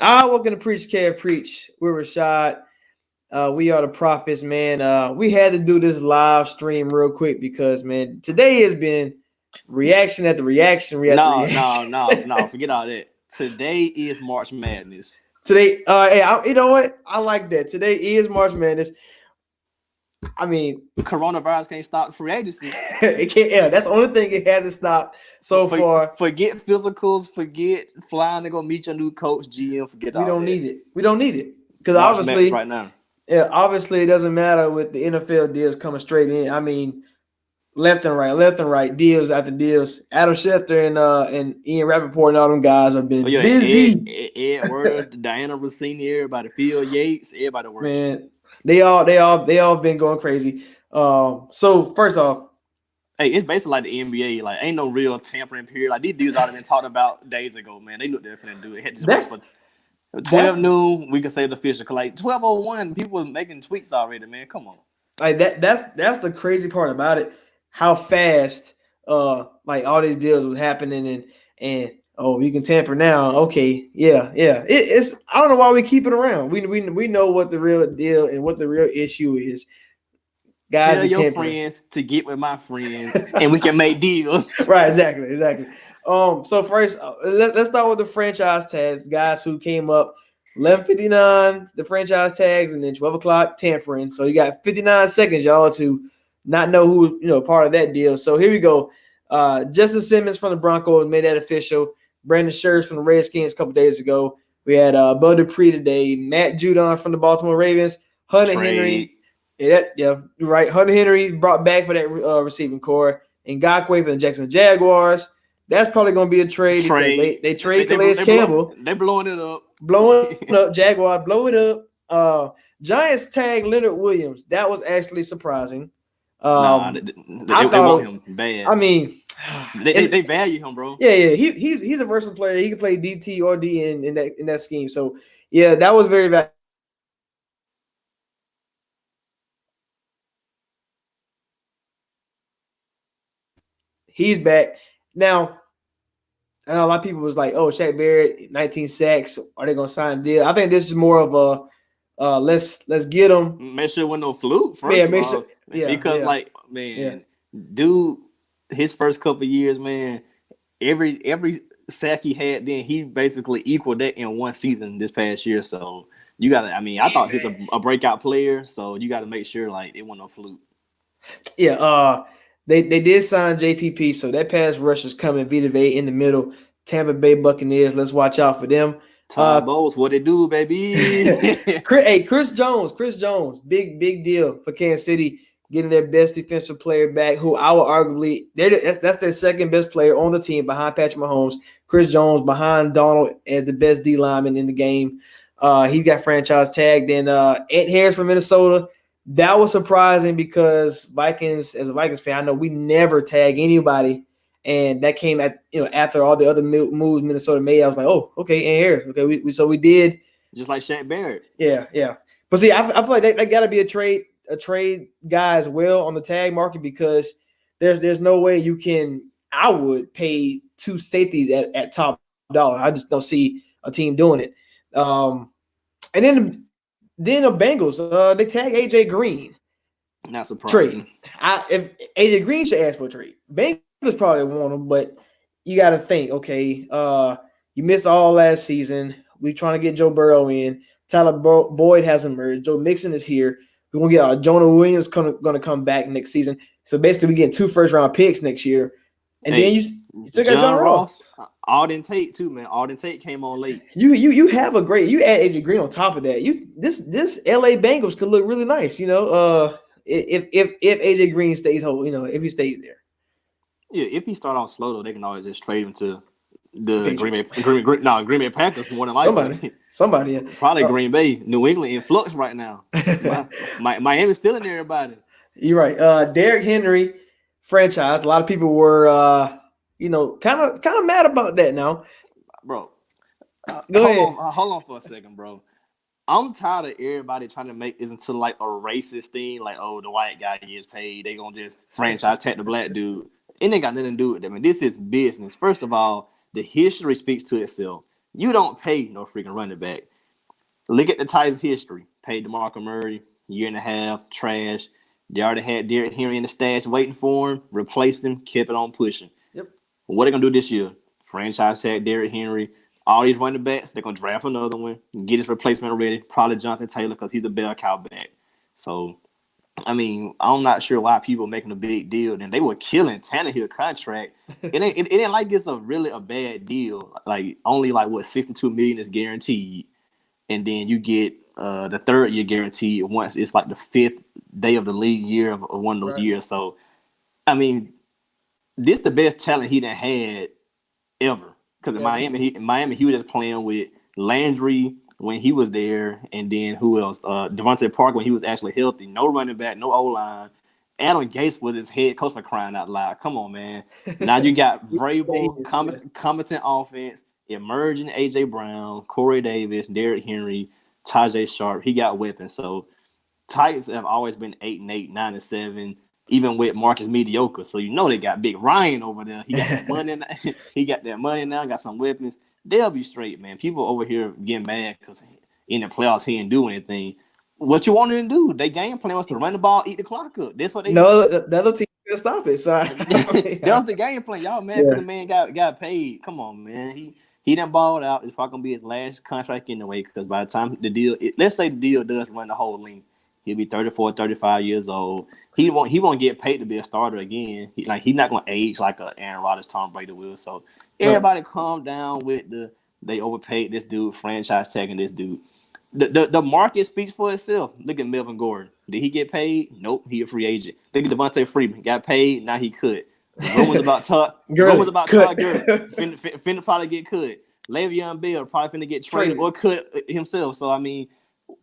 I welcome to Preach Care Preach. We're Rashad. We are the prophets, man. We had to do this live stream real quick because, man, today has been reaction after reaction, No, no, reaction. no, no. Forget all that. Today is March Madness. Today, you know what? I like that. Today is March Madness. I mean, Coronavirus can't stop free agency. it can't. Yeah, that's the only thing it hasn't stopped so far. Forget physicals. Forget flying to go meet your new coach, GM. Forget We all don't that. need it. We don't need it because March obviously, Madness right now. yeah, obviously it doesn't matter with the NFL deals coming straight in. I mean, left and right, deals after deals. Adam Schefter and Ian Rappaport and all them guys have been Oh yeah, busy. Ed Word, Diana Rossini, everybody, Phil Yates, everybody working. Man, they all been going crazy. So first off, Hey, it's basically like the NBA. Like, ain't no real tampering period. Like, these dudes already been talked about days ago, man. They knew what they were finna do. It had to just wait for 12 noon. We can say the official. Like 12:01, people making tweets already, man. Come on. like that's the crazy part about it. How fast like all these deals was happening and oh, you can tamper now. Okay, yeah. It's I don't know why we keep it around. We know what the real deal and what the real issue is. Guys, tell your friends to get with my friends, and we can make deals. Right, exactly. So first, let's start with the franchise tags, guys who came up 11:59, the franchise tags, and then 12 o'clock tampering. So you got 59 seconds, y'all, to not know who part of that deal. So here we go. Justin Simmons from the Broncos made that official. Brandon Scherf from the Redskins a couple days ago. We had Bud Dupree today. Matt Judon from the Baltimore Ravens. Hunter Henry. Yeah, right. Hunter Henry brought back for that receiving core, and Ngakoue for the Jacksonville Jaguars. That's probably going to be a trade. They trade Calais Campbell. They're blowing it up. Jaguar, blow it up. Giants tag Leonard Williams. That was actually surprising. They want him bad. I mean, they value him, bro. Yeah. He's a versatile player. He can play DT or DN in that scheme. So yeah, that was very valuable. He's back now. I know a lot of people was like, "Oh, Shaq Barrett, 19 sacks. Are they gonna sign a deal?" I think this is more of a let's get him. Make sure it wasn't no fluke. Because dude, his first couple of years, man, every sack he had, then he basically equaled that in one season this past year. So you gotta. I mean, I thought he's a breakout player, so you got to make sure like it wasn't no fluke. Yeah. They did sign JPP, so that pass rush is coming. Vita Vea in the middle. Tampa Bay Buccaneers. Let's watch out for them. Todd Bowles, what they do, baby? Hey, Chris Jones, big deal for Kansas City, getting their best defensive player back. Who I would arguably that's their second best player on the team behind Patrick Mahomes. Chris Jones behind Donald as the best D lineman in the game. He got franchise tagged. And Ed Harris from Minnesota. That was surprising because Vikings, as a Vikings fan, I know we never tag anybody, and that came after all the other moves Minnesota made. I was like, oh, okay, and Harris, okay, so we did just like Shaq Barrett. Yeah. But see, I feel like that got to be a trade guy as well on the tag market because there's no way you can. I would pay two safeties at top dollar. I just don't see a team doing it. And then the Bengals, they tag AJ Green. Not surprising. If AJ Green should ask for a trade, Bengals probably want him, but you got to think, okay, you missed all last season. We're trying to get Joe Burrow in. Tyler Boyd has emerged. Joe Mixon is here. We're going to get Jonah Williams going to come back next season. So basically, we get 2 first-round picks next year. And then you still got John Ross. Alden Tate too, man. Alden Tate came on late. You have a great. You add AJ Green on top of that. This LA Bengals could look really nice. If AJ Green stays whole, if he stays there. Yeah, if he start off slow though, they can always just trade him to the Green Bay Packers. More than likely, somebody. Yeah. Probably Green Bay, New England in flux right now. Miami's still in there, everybody. You're right. Derrick Henry franchise. A lot of people were, kind of mad about that now, bro. Go ahead. Hold on for a second, bro. I'm tired of everybody trying to make this into like a racist thing. Like, oh, the white guy gets paid. They gonna just franchise tag the black dude. It ain't got nothing to do with them. I mean, this is business. First of all, the history speaks to itself. You don't pay no freaking running back. Look at the Titans' history. Paid DeMarco Murray, year and a half, trash. They already had Derrick Henry in the stash waiting for him, replaced him, kept it on pushing. Yep. What are they going to do this year? Franchise tag Derrick Henry. All these running backs, they're going to draft another one, get his replacement ready. Probably Jonathan Taylor because he's a bell cow back. So, I mean, I'm not sure why people are making a big deal. Then they were killing Tannehill contract. It ain't like it's a bad deal. Like only like what $62 million is guaranteed, and then you get the third year guaranteed once it's like the fifth day of the league year of one of those years. So, I mean, this the best talent he done had ever. Because in Miami, he was just playing with Landry when he was there, and then who else? Devontae Parker when he was actually healthy. No running back, no O-line. Adam Gase was his head coach for crying out loud. Come on, man. Now you got Vrabel, competent offense, emerging A.J. Brown, Corey Davis, Derrick Henry, Tajay Sharp. He got weapons. So Titans have always been 8-8, 9-7. Even with Marcus mediocre, so you know they got Big Ryan over there. He got that money. He got that money now. Got some weapons. They'll be straight, man. People over here getting mad because in the playoffs he didn't do anything. What you want him to do? They game plan was to run the ball, eat the clock up. That's what they. No, the other team can stop it. So that was the game plan. Y'all mad because the man got paid. Come on, man. He done balled out. It's probably gonna be his last contract anyway. Because by the time the deal, let's say the deal does run the whole length. He'll be 34, 35 years old. He won't get paid to be a starter again. He's not going to age like a Aaron Rodgers, Tom Brady will. So everybody calm down with they overpaid this dude, franchise tagging this dude. The market speaks for itself. Look at Melvin Gordon. Did he get paid? Nope, he a free agent. Look at Devontae Freeman. Got paid? Now he could. Rumors about Todd Gurley. Finna probably get cut. Le'Veon Bell probably finna get traded or cut himself. So I mean,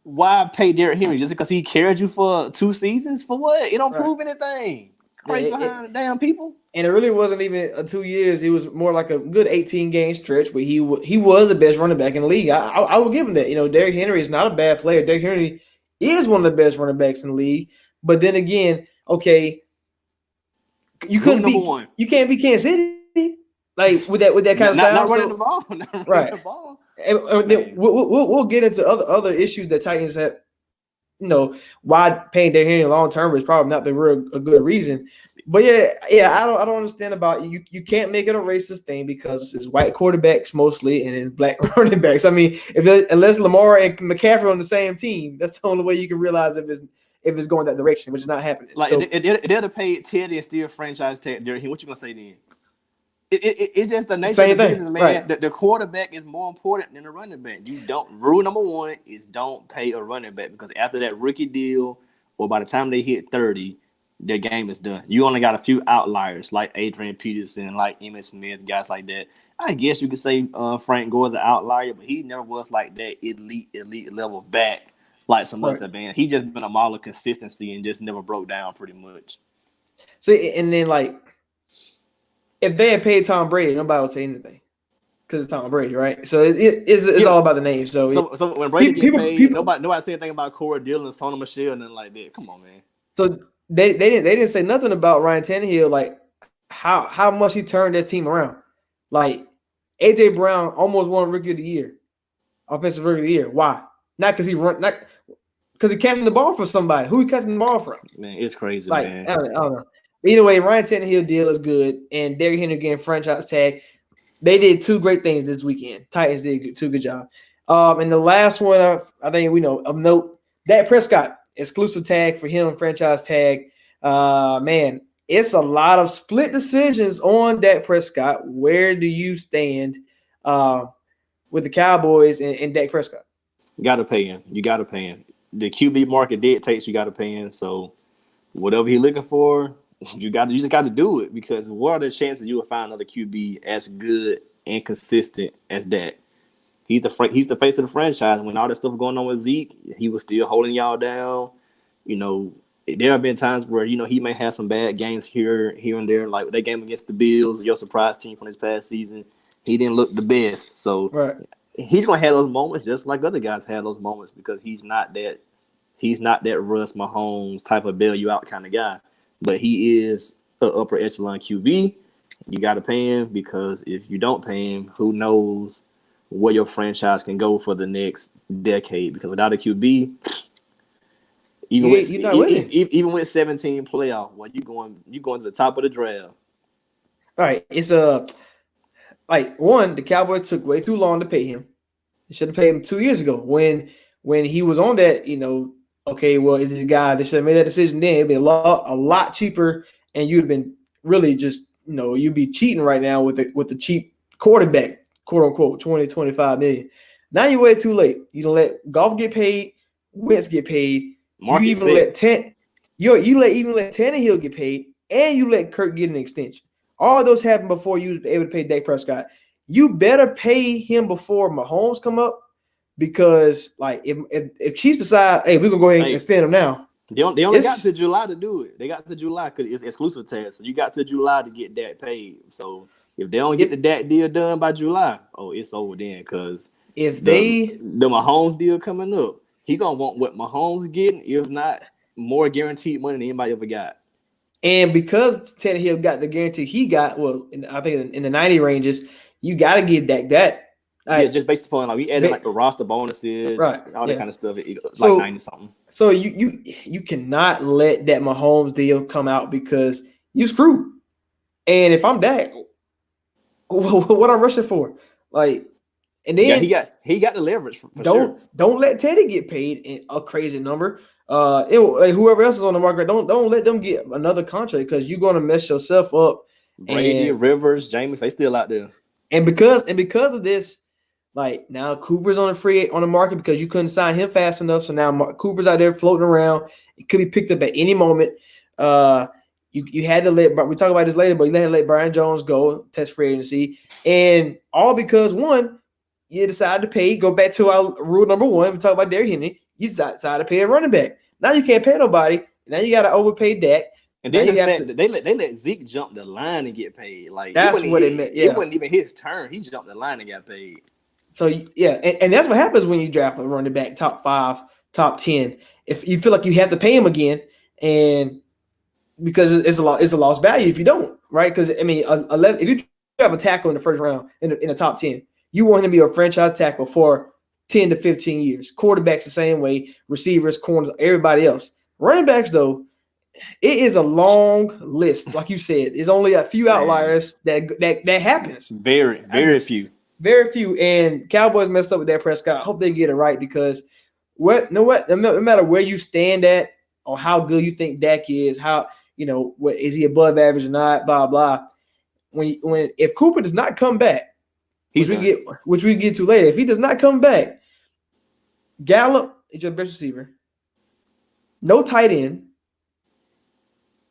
why pay Derrick Henry just because he carried you for 2 seasons? For what? It don't prove anything. Crazy behind the damn people. And it really wasn't even 2 years. It was more like a good 18-game stretch where he was the best running back in the league. I will give him that. You know, Derrick Henry is not a bad player. Derrick Henry is one of the best running backs in the league. But then again, okay, you can't be Kansas City like with that kind of style. Not running the ball. Right. The ball. And then we'll get into other issues that Titans have. You know, why paying Derrick Henry long term is probably not a good reason. But I don't understand about you can't make it a racist thing because it's white quarterbacks mostly and it's black running backs. I mean, unless Lamar and McCaffrey are on the same team, that's the only way you can realize if it's going that direction, which is not happening. Like so, they'd have paid Teddy and still franchise tag Derrick Henry. What you gonna say then? It's just the nature of the business, man. Right. The quarterback is more important than the running back. Rule number one is don't pay a running back because after that rookie deal or by the time they hit 30, their game is done. You only got a few outliers like Adrian Peterson, like Emmitt Smith, guys like that. I guess you could say Frank Gore is an outlier, but he never was like that elite level back like some others have been. He just been a model of consistency and just never broke down pretty much. See, and then like if they had paid Tom Brady, nobody would say anything because it's Tom Brady, right? So it's all about the name. So when Brady get paid, nobody say anything about Corey Dillon, Sonny Michel, nothing like that. Come on, man. So they didn't say nothing about Ryan Tannehill, like how much he turned that team around. Like A.J. Brown almost won Rookie of the Year, Offensive Rookie of the Year. Why? Not because because he catching the ball for somebody. Who he catching the ball from? Man, it's crazy, like, man. I don't know. Either way, Ryan Tannehill deal is good, and Derrick Henry getting franchise tag. They did 2 great things this weekend. Titans did 2 good job. And the last one, I think we know of note, Dak Prescott exclusive tag for him, franchise tag. Man, it's a lot of split decisions on Dak Prescott. Where do you stand with the Cowboys and Dak Prescott? You got to pay him. The QB market dictates you got to pay him. So whatever he's looking for, you just got to do it because what are the chances you will find another QB as good and consistent as that? He's the face of the franchise. When all that stuff going on with Zeke, he was still holding y'all down. You know, there have been times where he may have some bad games here and there, like that game against the Bills, your surprise team from this past season. He didn't look the best, so he's gonna have those moments just like other guys have those moments because he's not that Russ Mahomes type of bail you out kind of guy. But he is an upper echelon QB. You got to pay him because if you don't pay him, who knows where your franchise can go for the next decade. Because without a QB, even with 17 playoff, well, you going to the top of the draft. All right, it's like one, the Cowboys took way too long to pay him. They should have paid him 2 years ago when he was on that. Okay, well, is this guy? They should have made that decision then. It'd be a lot cheaper, and you'd have been really just you'd be cheating right now with the cheap quarterback, quote unquote, 20-25 million. Now you wait too late. You don't let Goff get paid, Wentz get paid. You even let Tannehill get paid, and you let Kirk get an extension. All those happened before you was able to pay Dak Prescott. You better pay him before Mahomes come up, because like if Chiefs decide, hey, we're gonna go ahead and extend him now. They only got to July to do it. They got to July because it's exclusive test. So you got to July to get that paid. So if they don't get the Dak deal done by July, it's over then. Because if the Mahomes deal coming up, he gonna want what Mahomes getting, if not more guaranteed money than anybody ever got. And because Tannehill got the guarantee he got, I think in the 90 ranges, you got to give Dak that. Just based upon we added like the roster bonuses, right? All that kind of stuff. Like 90 something. So you cannot let that Mahomes deal come out because you screwed. And if I'm Dak, what I'm rushing for? Like, and then he got the leverage for don't let Teddy get paid a crazy number. Whoever else is on the market, don't let them get another contract because you're gonna mess yourself up. Brady, Rivers, Jameis, they still out there. And because of this, like now Cooper's on the market because you couldn't sign him fast enough. So now Cooper's out there floating around. It could be picked up at any moment. You had to we talk about this later, but you had to let Brian Jones go, test free agency, and all because one, you decided to go back to our rule number one. We talk about Derrick Henry. You decided to pay a running back. Now you can't pay nobody. Now you got to overpay Dak. And then they let Zeke jump the line and get paid. Like that's what it meant. Yeah. It wasn't even his turn. He jumped the line and got paid. So yeah, and that's what happens when you draft a running back top 5, top 10. If you feel like you have to pay him again, and because it's a lost value if you don't, right? Because if you have a tackle in the first round in the top 10, you want him to be a franchise tackle for 10 to 15 years. Quarterbacks the same way, receivers, corners, everybody else. Running backs, though, it is a long list. Like you said, there's only a few outliers that happens. Very few. Very few. And Cowboys messed up with Dak Prescott. I hope they get it right because no matter where you stand at or how good you think Dak is, what is he above average or not, blah, blah. If Cooper does not come back, which we get to later. If he does not come back, Gallup is your best receiver. No tight end.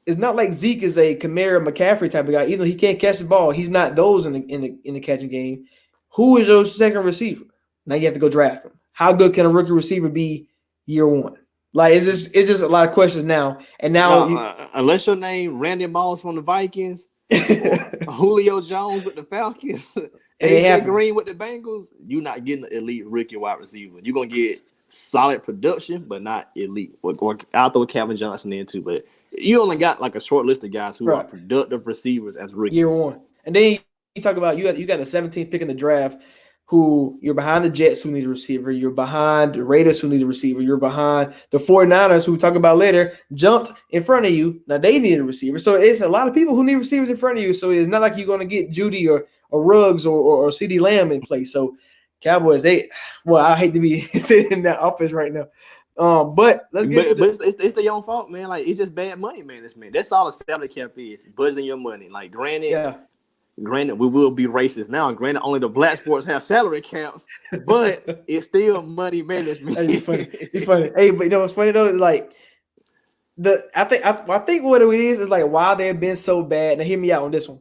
It's not like Zeke is a Kamara McCaffrey type of guy. Even though he can't catch the ball, he's not those in the catching game. Who is your second receiver? Now you have to go draft him. How good can a rookie receiver be year one? Like it's just a lot of questions now. And now unless your name Randy Moss from the Vikings, Julio Jones with the Falcons. AJ Green with the Bengals, you're not getting an elite rookie wide receiver. You're gonna get solid production, but not elite. Or I'll throw Calvin Johnson in too, but you only got like a short list of guys who are productive receivers as rookies. Year one. And then you talk about you got the 17th pick in the draft, who you're behind the Jets who need a receiver, you're behind the Raiders who need a receiver, you're behind the 49ers who we talk about later, jumped in front of you. Now they need a receiver. So it's a lot of people who need receivers in front of you. So it's not like you're gonna get Judy or Ruggs or CeeDee Lamb in place. So Cowboys, I hate to be sitting in that office right now. But let's get it's their own fault, man. Like it's just bad money management. That's all a salary cap is, budgeting your money. Like granted, we will be racist now. Granted, only the black sports have salary caps, but it's still money management. It's funny. Hey, but you know what's funny though? Is like I think what it is like why they've been so bad. Now hear me out on this one.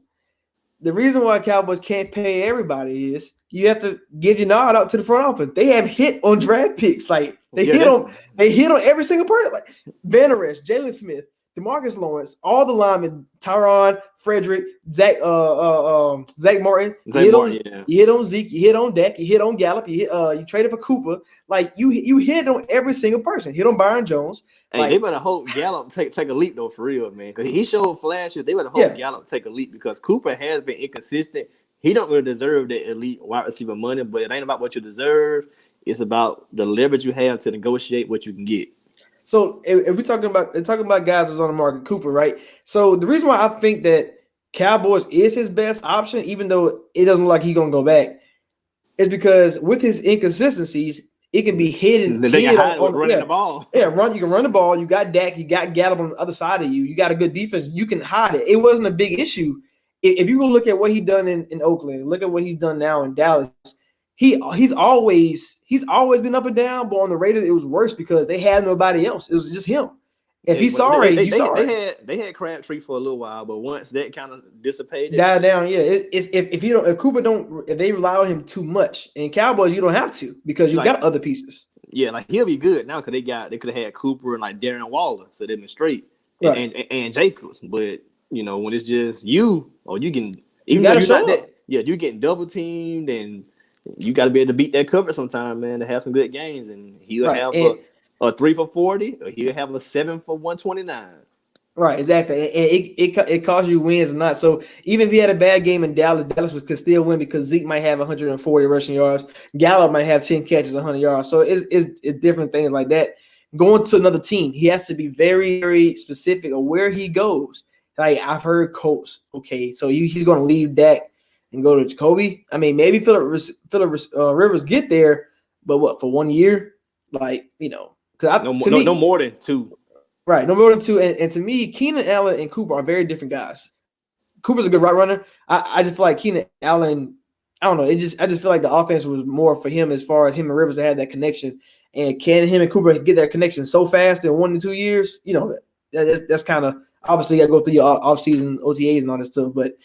The reason why Cowboys can't pay everybody is you have to give your nod out to the front office. They have hit on draft picks. Like they hit on every single person. Like Van Der Esch, Jalen Smith, DeMarcus Lawrence, all the linemen, Tyron, Frederick, Zach Martin. You hit on Zeke, you hit on Dak, you hit on Gallup, you traded for Cooper. Like you hit on every single person. Hit on Byron Jones. Hey, they better hope Gallup take a leap though, for real, man. Because he showed flashes. They better hope Gallup take a leap because Cooper has been inconsistent. he don't really deserve the elite wide receiver money, but it ain't about what you deserve. It's about the leverage you have to negotiate what you can get. So if we're talking about guys that's on the market, Cooper, right? So the reason why I think that Cowboys is his best option, even though it doesn't look like he's gonna go back, is because with his inconsistencies, it can be hidden. They can hide with running the ball. Yeah, you can run the ball. You got Dak, you got Gallup on the other side of you. You got a good defense. You can hide it. It wasn't a big issue. If you go look at what he done in Oakland, look at what he's done now in Dallas. He's always been up and down, but on the Raiders it was worse because they had nobody else. It was just him. If he's sorry, they had Crabtree for a little while, but once that kind of dissipated, died down. Yeah, if Cooper if they rely on him too much, and Cowboys you don't have to because you got other pieces. Yeah, like he'll be good now because they could have had Cooper and like Darren Waller, so they've been straight, right. and Jacobs. But when it's just you, or you can even though you're not that, you're getting double teamed, and you got to be able to beat that cover sometime, man, to have some good games, and he'll have a 3 for 40, or he'll have a 7 for 129. Right, exactly. And it costs you wins or not. So even if he had a bad game in Dallas could still win because Zeke might have 140 rushing yards. Gallup might have 10 catches, 100 yards. So it's different things like that. Going to another team, he has to be very, very specific of where he goes. Like I've heard Colts. Okay, so he's going to leave Dak and go to Jacoby. I mean, maybe Phillip Rivers get there, but what, for 1 year? Like, no more than 2. Right, no more than 2. And to me, Keenan Allen and Cooper are very different guys. Cooper's a good route runner. I just feel like Keenan Allen, I don't know. I just feel like the offense was more for him as far as him and Rivers had that connection. And can him and Cooper get that connection so fast in 1 to 2 years? That's kind of obviously you got to go through your offseason OTAs and all that stuff. But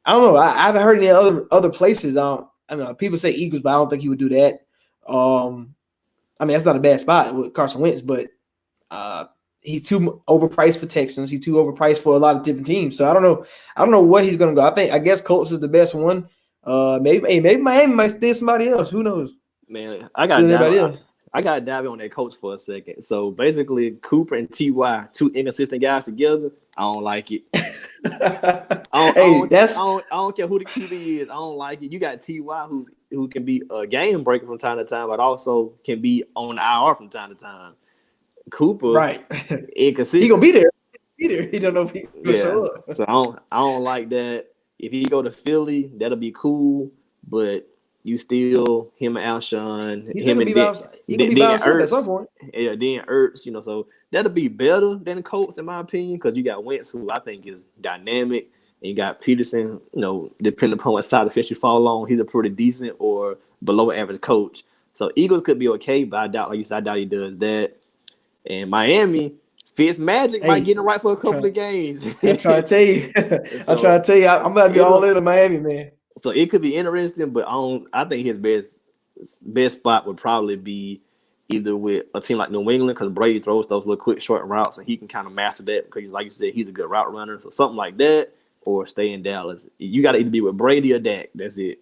I don't know. I haven't heard any other places. I don't know. People say Eagles, but I don't think he would do that. I mean, that's not a bad spot with Carson Wentz, but he's too overpriced for Texans. He's too overpriced for a lot of different teams. So I don't know what he's gonna go. I guess Colts is the best one. Maybe Miami might steal somebody else. Who knows? Man, I got to dive on that Colts for a second. So basically, Cooper and Ty, 2 inconsistent guys together. I don't like it. I don't care who the QB is. I don't like it. You got Ty who can be a game breaker from time to time, but also can be on IR from time to time. Cooper, right? Inconsistent. He gonna be there. He don't know if he gonna show up. So I don't like that. If he go to Philly, that'll be cool. But you still him and Alshon, him and then Ertz at some point. Yeah, then Ertz. So that'll be better than the Colts in my opinion because you got Wentz, who I think is dynamic, and you got Peterson. Depending upon what side of the fence you fall on, he's a pretty decent or below average coach. So Eagles could be okay, but I doubt, like you said, I doubt he does that. And Miami, Fitzmagic might get it right for a couple of games. I'm trying to tell you. I'm about to be all in on Miami, man. So it could be interesting, but I think his best spot would probably be either with a team like New England because Brady throws those little quick short routes and he can kind of master that because, like you said, he's a good route runner. So something like that, or stay in Dallas. You got to either be with Brady or Dak. That's it.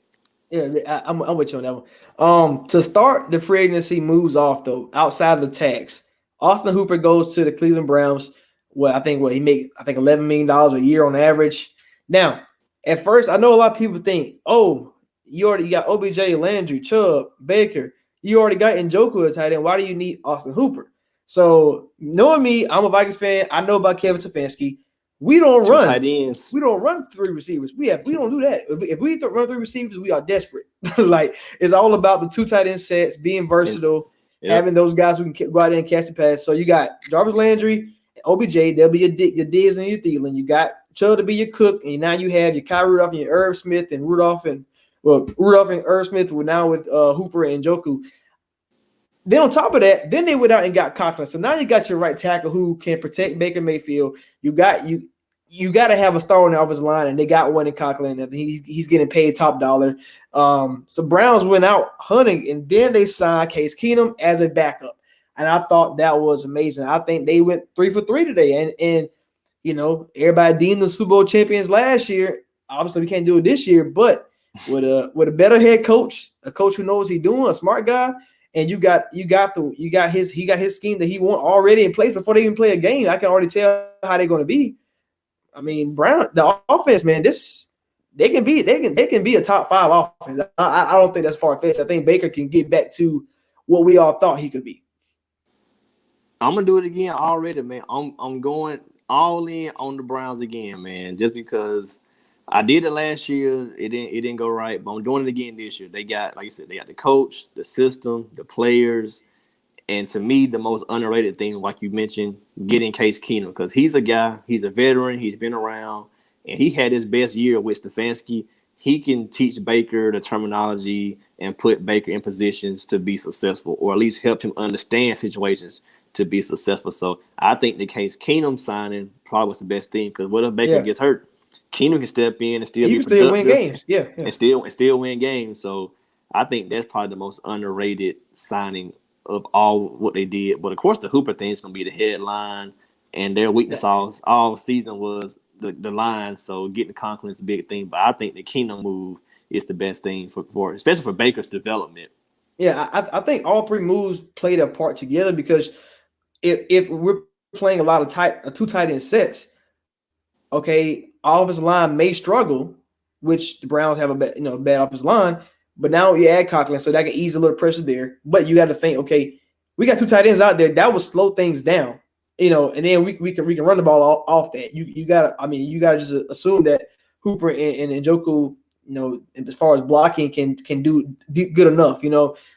Yeah, I'm with you on that one. To start, the free agency moves off though outside of the tax. Austin Hooper goes to the Cleveland Browns. He makes $11 million a year on average. Now, at first, I know a lot of people think, oh, you already got OBJ, Landry, Chubb, Baker. You already got Njoku as tight end. Why do you need Austin Hooper? So, knowing me, I'm a Vikings fan. I know about Kevin Stefanski. We don't run tight ends. We don't run 3 receivers. We don't do that. If we run 3 receivers, we are desperate. Like it's all about the 2 tight end sets, being versatile. Yep. Having those guys who can go out there and catch the pass. So you got Jarvis Landry, OBJ. They'll be your Diggs and your Thielen. You got Chubb to be your Cook, and now you have your Kyle Rudolph and your Irv Smith and Rudolph and Irv Smith with Hooper and Njoku. Then on top of that, then they went out and got Conklin. So now you got your right tackle who can protect Baker Mayfield. You got to have a star on the offensive line, and they got one in Conklin. He's getting paid top dollar. So Browns went out hunting, and then they signed Case Keenum as a backup. And I thought that was amazing. I think they went 3 for 3 today. And everybody deemed them Super Bowl champions last year. Obviously, we can't do it this year, but with a better head coach, a coach who knows what he's doing, a smart guy, and he got his scheme that he want already in place before they even play a game. I can already tell how they're going to be. I mean, the offense, man, this they can be a top 5 offense. I don't think that's far fetched. I think Baker can get back to what we all thought he could be. I'm gonna do it again already, man. I'm going all in on the Browns again, man. Just because I did it last year, it didn't go right, but I'm doing it again this year. They got, like you said, they got the coach, the system, the players, and to me, the most underrated thing, like you mentioned, getting Case Keenum, because he's a guy, he's a veteran, he's been around, and he had his best year with Stefanski. He can teach Baker the terminology and put Baker in positions to be successful, or at least help him understand situations to be successful. So I think the Case Keenum signing probably was the best thing, because what if Baker gets hurt? Keenum can step in and still win games. Yeah. And still win games. So I think that's probably the most underrated signing of all what they did. But of course, the Hooper thing is going to be the headline, and their weakness all season was the line. So getting the Conklin is a big thing. But I think the Keenum move is the best thing for especially for Baker's development. Yeah, I think all three moves played a part together, because if we're playing a lot of two tight end sets, okay, offensive line may struggle, which the Browns have a bad offensive line. But now you add Conklin, so that can ease a little pressure there. But you got to think, okay, we got two tight ends out there that will slow things down, and then we can run the ball off that. You gotta just assume that Hooper and Njoku, as far as blocking, can do good enough,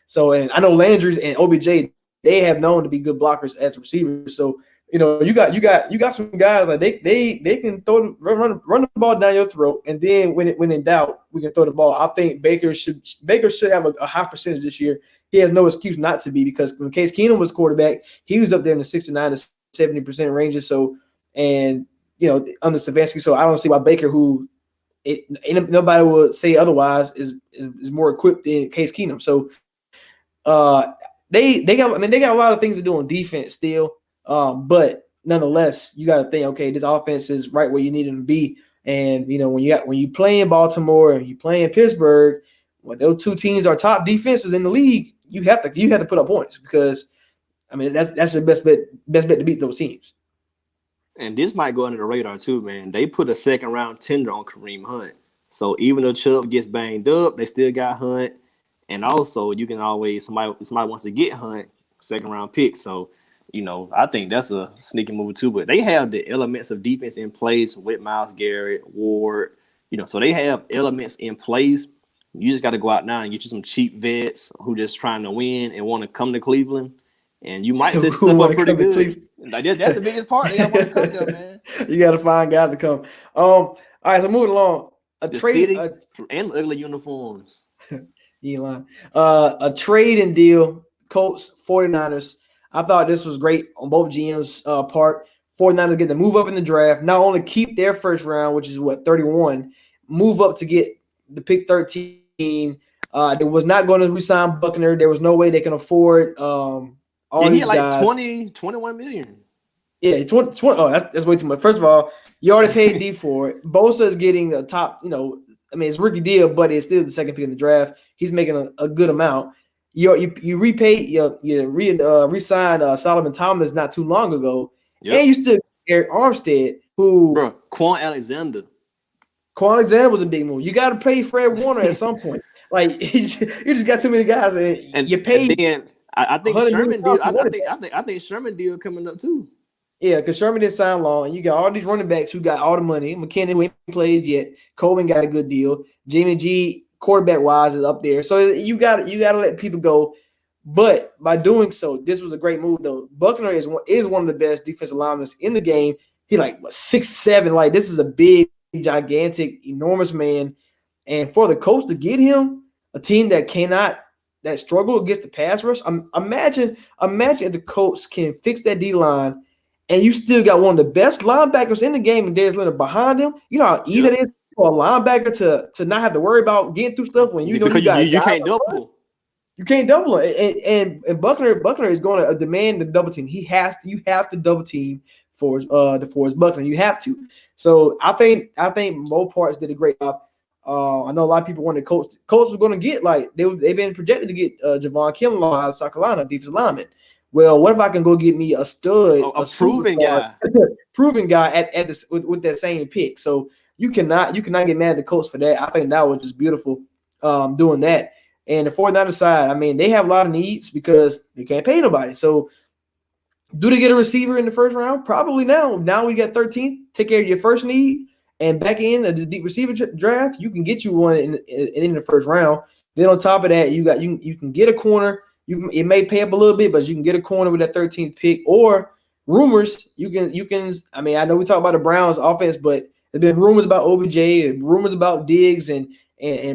So, and I know Landry and OBJ, they have known to be good blockers as receivers. So, you got some guys like they can run the ball down your throat, and then when in doubt, we can throw the ball. I think Baker should have a high percentage this year. He has no excuse not to be, because when Case Keenum was quarterback, he was up there in the 69 to 70% ranges. So, and under Stefanski, so I don't see why Baker, who nobody would say otherwise, is more equipped than Case Keenum. So, they got a lot of things to do on defense still. But nonetheless, you got to think, okay, this offense is right where you need them to be. And when you play in Baltimore and you play in Pittsburgh, when those two teams are top defenses in the league, you have to put up points, because that's the best bet to beat those teams. And this might go under the radar too, man. They put a second round tender on Kareem Hunt. So even though Chubb gets banged up, they still got Hunt. And also, you can always somebody wants to get Hunt, second round pick. So, I think that's a sneaky move too. But they have the elements of defense in place with Myles Garrett, Ward. So they have elements in place. You just got to go out now and get you some cheap vets who just trying to win and want to come to Cleveland. And you might set yourself up pretty good. Like, that's the biggest part. They want to come there, man. You got to find guys to come. All right, so moving along. The city and ugly uniforms. Elon. A trade and deal. Colts, 49ers. I thought this was great on both GM's part. 49ers get to move up in the draft, not only keep their first round, which is 31, move up to get the pick 13. They was not going to resign Buckner. There was no way they can afford all these guys. 21 million. Yeah, 20. Oh, that's way too much. First of all, you already paid D for it. Bosa is getting a top, it's rookie deal, but it's still the second pick in the draft. He's making a good amount. You re-signed Solomon Thomas not too long ago, and you still Eric Armstead, who Quan Alexander was a big move. You got to pay Fred Warner at some point. Like you just got too many guys, and you paid. And then I think Sherman deal. I think Sherman deal coming up too. Yeah, because Sherman didn't sign long, and you got all these running backs who got all the money. McKinnon, who ain't played yet. Coleman got a good deal. Jimmy G, quarterback wise, is up there. So you got to let people go. But by doing so, this was a great move though. Buckner is one of the best defensive linemen in the game. He 6'7". Like, this is a big, gigantic, enormous man. And for the Colts to get him, a team that struggle against the pass rush. Imagine if the Colts can fix that D line, and you still got one of the best linebackers in the game, and Darius Leonard behind him. You know how easy it is for a linebacker to not have to worry about getting through stuff when you can't double. You can't double it, and Buckner is going to demand the double team. You have to double team for DeForest Buckner. You have to. So I think both parts did a great job. I know a lot of people wanted Colts were going to get they've been projected to get Javon Kinlaw out of South Carolina, defensive lineman. Well, what if I can go get me a stud, a proven guy, proven guy at this with that same pick? So you cannot get mad at the Colts for that. I think that was just beautiful doing that. And the 49ers side, I mean, they have a lot of needs because they can't pay nobody. So do they get a receiver in the first round? Probably now. Now we got 13th. Take care of your first need. And back in the deep receiver draft, you can get you one in the first round. Then on top of that, you can get a corner. It may pay up a little bit, but you can get a corner with that 13th pick. Or rumors, you can. I mean, I know we talk about the Browns offense, but there's been rumors about OBJ, and rumors about Diggs and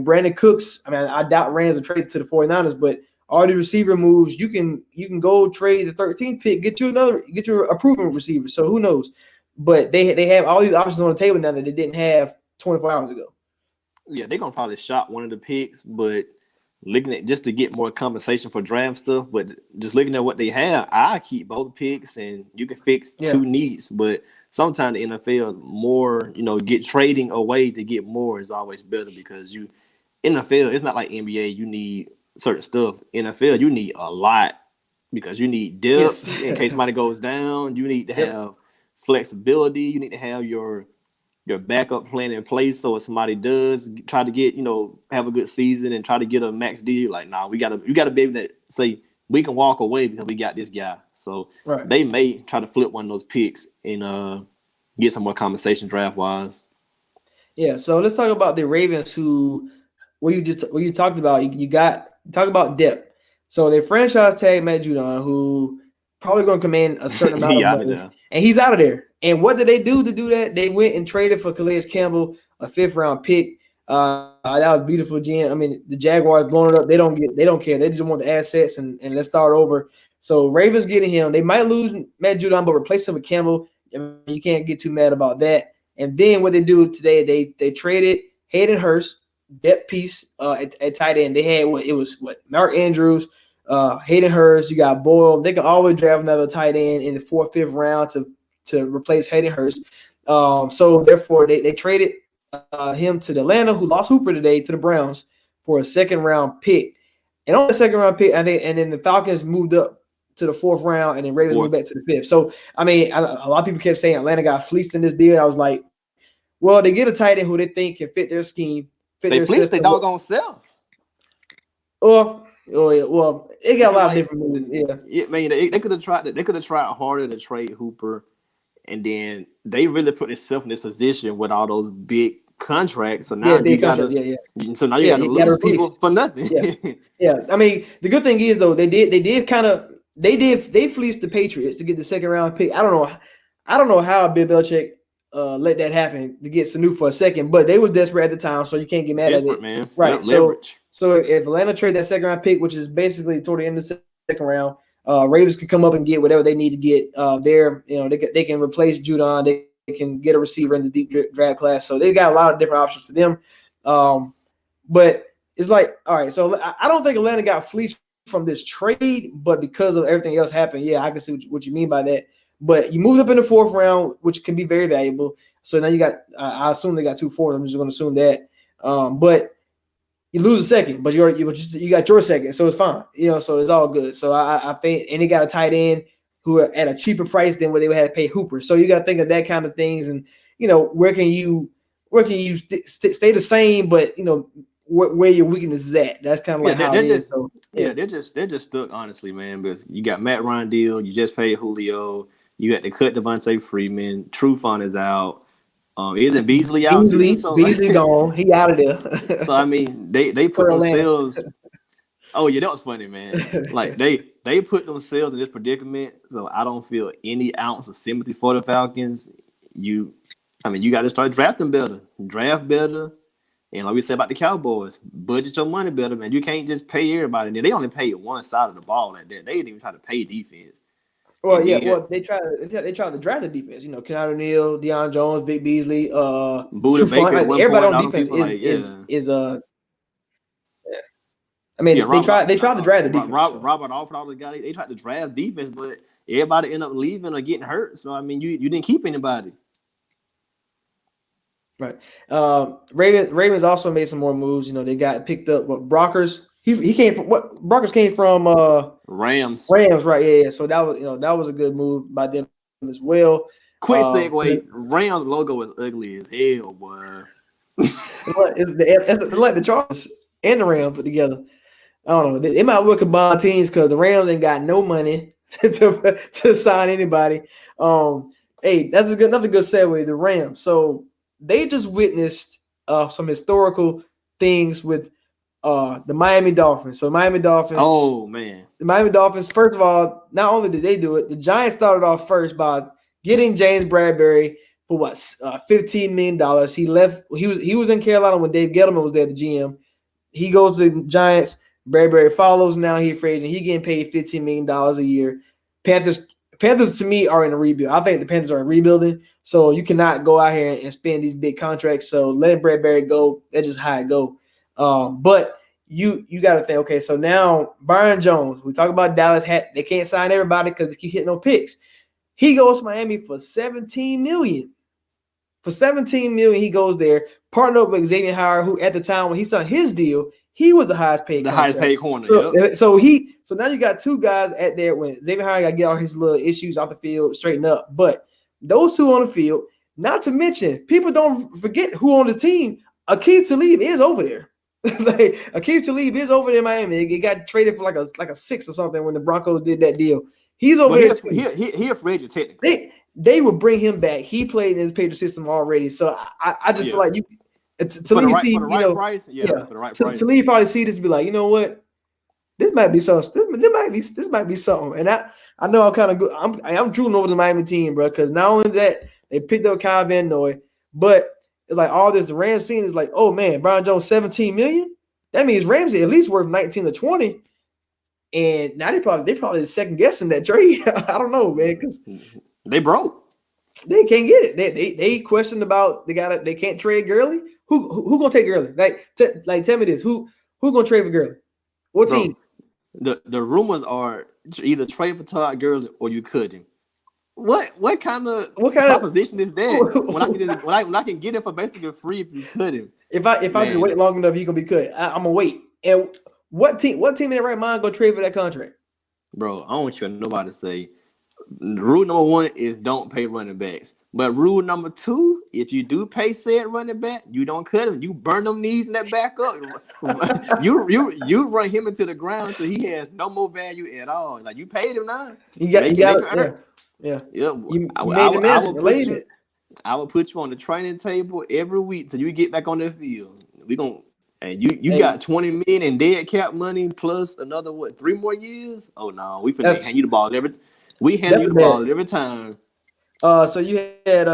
Brandon Cooks. I mean, I doubt Rams will trade to the 49ers, but all the receiver moves, you can go trade the 13th pick, get you a proven receiver. So who knows? But they have all these options on the table now that they didn't have 24 hours ago. Yeah, they're gonna probably shop one of the picks, but looking at just to get more compensation for draft stuff. But just looking at what they have, I keep both picks, and you can fix two needs. But sometimes the NFL more, get trading away to get more is always better because NFL, it's not like NBA. You need certain stuff. NFL, you need a lot because you need depth in case somebody goes down. You need to have flexibility. You need to have your backup plan in place. So if somebody does try to get, have a good season and try to get a max deal, like, nah, you gotta be able to say we can walk away because we got this guy. So they may try to flip one of those picks and get some more compensation draft wise. Yeah. So let's talk about the Ravens what you talked about. Talk about depth. So they franchise tag Matt Judon, who probably going to command a certain amount of money, and he's out of there. And what did they do to do that? They went and traded for Calais Campbell, a 5th-round pick. That was beautiful, Jen. I mean, the Jaguars blowing it up. They don't care. They just want the assets and let's start over. So Ravens getting him. They might lose Matt Judon, but replace him with Campbell. I mean, you can't get too mad about that. And then what they do today, they traded Hayden Hurst, depth piece at tight end. They had Mark Andrews, Hayden Hurst. You got Boyle. They can always draft another tight end in the 4th, 5th round to replace Hayden Hurst. So therefore, they traded him to Atlanta, who lost Hooper today to the Browns for a 2nd-round pick. And on the 2nd-round pick, and then the Falcons moved up to the 4th round, and then Ravens moved back to the 5th. So I mean, a lot of people kept saying Atlanta got fleeced in this deal. I was like, well, they get a tight end who they think can fit their scheme. They fleeced their doggone self. Well, it got a lot of different moves. Yeah, man, they could have tried. They could have tried harder to trade Hooper, and then they really put themselves in this position with all those big contracts. So now you got to. So now you got to lose people for nothing. Yeah. I mean, the good thing is though they fleeced the Patriots to get the 2nd-round pick. I don't know how Bill Belichick let that happen to get Sanu for a second, but they were desperate at the time, so you can't get mad at it. Man. Right. So if Atlanta trade that 2nd-round pick, which is basically toward the end of the 2nd round, Ravens can come up and get whatever they need to get there. They can replace Judon. They can get a receiver in the deep draft class. So they got a lot of different options for them. But it's like, all right, so I don't think Atlanta got fleeced from this trade, but because of everything else happened, I can see what you mean by that. But you moved up in the 4th round, which can be very valuable. So now you got, I assume they got 2 4s. I'm just going to assume that. But you lose a 2nd, but you got your 2nd, so it's fine. So it's all good. So I think, and they got a tight end who are at a cheaper price than what they would have to pay Hooper. So you got to think of that kind of things, and where can you stay the same, but where your weakness is at. That's kind of like how it is. So they're just stuck, honestly, man. Because you got Matt Rondale, you just paid Julio. You got to cut Devontae Freeman. Trufant is out. Isn't Beasley out? Beasley gone. He out of there. So I mean, they put themselves. Oh yeah, that was funny, man. Like they put themselves in this predicament. So I don't feel any ounce of sympathy for the Falcons. You got to start drafting better, draft better, and like we said about the Cowboys, budget your money better, man. You can't just pay everybody. They only paid one side of the ball like that. They didn't even try to pay defense. Well, they tried to draft the defense. Kennard O'Neal, Deion Jones, Vic Beasley, Buda Baker. Everybody on defense is I mean, they tried to draft the defense. Robert offered all the guys. They tried to draft defense, but everybody ended up leaving or getting hurt. So I mean, you didn't keep anybody. Right. Ravens also made some more moves. They got picked up. Brockers. He came from what? Brockers came from Rams. Rams, right? Yeah. So that was a good move by them as well. Quick segue. Rams logo is ugly as hell, boy. It's like the Chargers and the Rams put together. I don't know. They might well combine teams because the Rams ain't got no money to sign anybody. Hey, that's another good segue. The Rams. So they just witnessed some historical things with the Miami Dolphins. So Miami Dolphins. Oh man. The Miami Dolphins. First of all, not only did they do it, the Giants started off first by getting James Bradberry for what $15 million. He left. He was in Carolina when Dave Gettleman was there, the GM. He goes to the Giants. Bradberry follows. Now he's free agent. He getting paid $15 million a year. Panthers to me are in a rebuild. I think the Panthers are rebuilding, so you cannot go out here and spend these big contracts. So letting Bradberry go, that's just how it go. But you got to think, okay, so now Byron Jones, we talk about Dallas, they can't sign everybody because they keep hitting no picks. He goes to Miami for $17 million. For $17 million, he goes there, partner up with Xavier Howard, who at the time when he signed his deal, he was the highest paid. Highest paid corner. So now you got two guys at there when Xavier Howard got to get all his little issues off the field straightened up. But those two on the field, not to mention, people don't forget who on the team. Aqib Talib is over there. Like Aqib Talib is over there in Miami. He got traded for like a 6 or something when the Broncos did that deal. He's over here. He a free agent technically. They would bring him back. He played in his Patriot system already. So I just feel like you Talib for the right price. Talib probably see this and be like, you know what? This might be something. This might be something. And I know I'm kind of good. I'm drooling over the Miami team, bro, because not only that they picked up Kyle Van Noy, but it's like all this Rams scene is like, oh man, Byron Jones $17 million. That means Ramsey at least worth 19 to 20. And now they probably second guessing that trade. I don't know, man, because they broke. They can't get it. They questioned about they can't trade Gurley. Who gonna take Gurley? Tell me this. Who gonna trade for Gurley? What team? The rumors are either trade for Todd Gurley or you cut him. What kind of proposition is that? when I can get him for basically free if you cut him. If I can wait long enough, he's gonna be cut. I'm gonna wait. And what team in their right mind gonna trade for that contract? Bro, I don't want you to nobody to say. Rule number 1 is don't pay running backs. But rule number 2, if you do pay said running back, you don't cut him. You burn them knees and that back up. you run him into the ground so he has no more value at all. Like you paid him now. Yeah. I will put you on the training table every week till you get back on the field. You got $20 million in dead cap money plus another 3 more years? Oh no, we finna hand you the ball every. We hand you the ball every time. So you had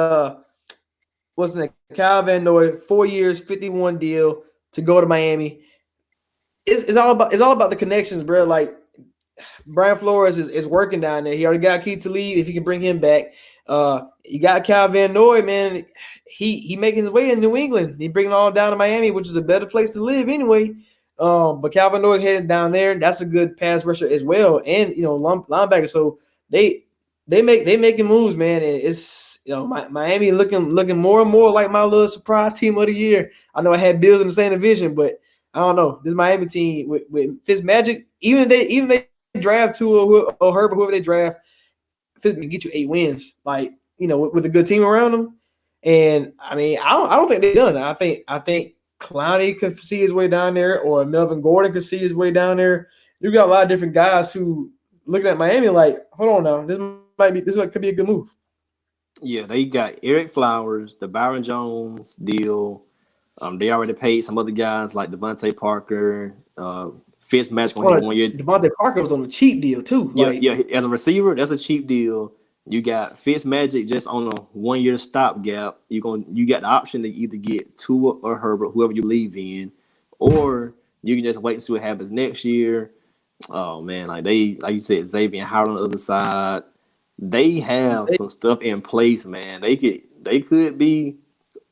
what's the name? Kyle Van Noy, 4 years, 51 deal to go to Miami. It's all about the connections, bro. Like Brian Flores is working down there. He already got Aqib Talib if he can bring him back. You got Kyle Van Noy, man. He making his way in New England. He bringing it all down to Miami, which is a better place to live anyway. But Kyle Van Noy headed down there. That's a good pass rusher as well, and linebacker. So they making moves, man. And it's Miami looking more and more like my little surprise team of the year. I know I had Bills in the same division, but I don't know. This Miami team with Fitzmagic, even they draft Tua or Herbert, whoever they draft, Fitz can get you 8 wins. Like with a good team around them. And I mean, I don't think they're done. I think Clowney could see his way down there, or Melvin Gordon could see his way down there. You got a lot of different guys who looking at Miami like, hold on now, this could be a good move. Yeah, they got Eric Flowers, the Byron Jones deal. They already paid some other guys like Devontae Parker, Fitzmagic on 1 year. Devontae Parker was on a cheap deal too. As a receiver, that's a cheap deal. You got Fitzmagic just on a 1 year stopgap. You got the option to either get Tua or Herbert, whoever you leave in, or you can just wait and see what happens next year. Oh man, like you said, Xavier Howard on the other side. They have some stuff in place, man. They could be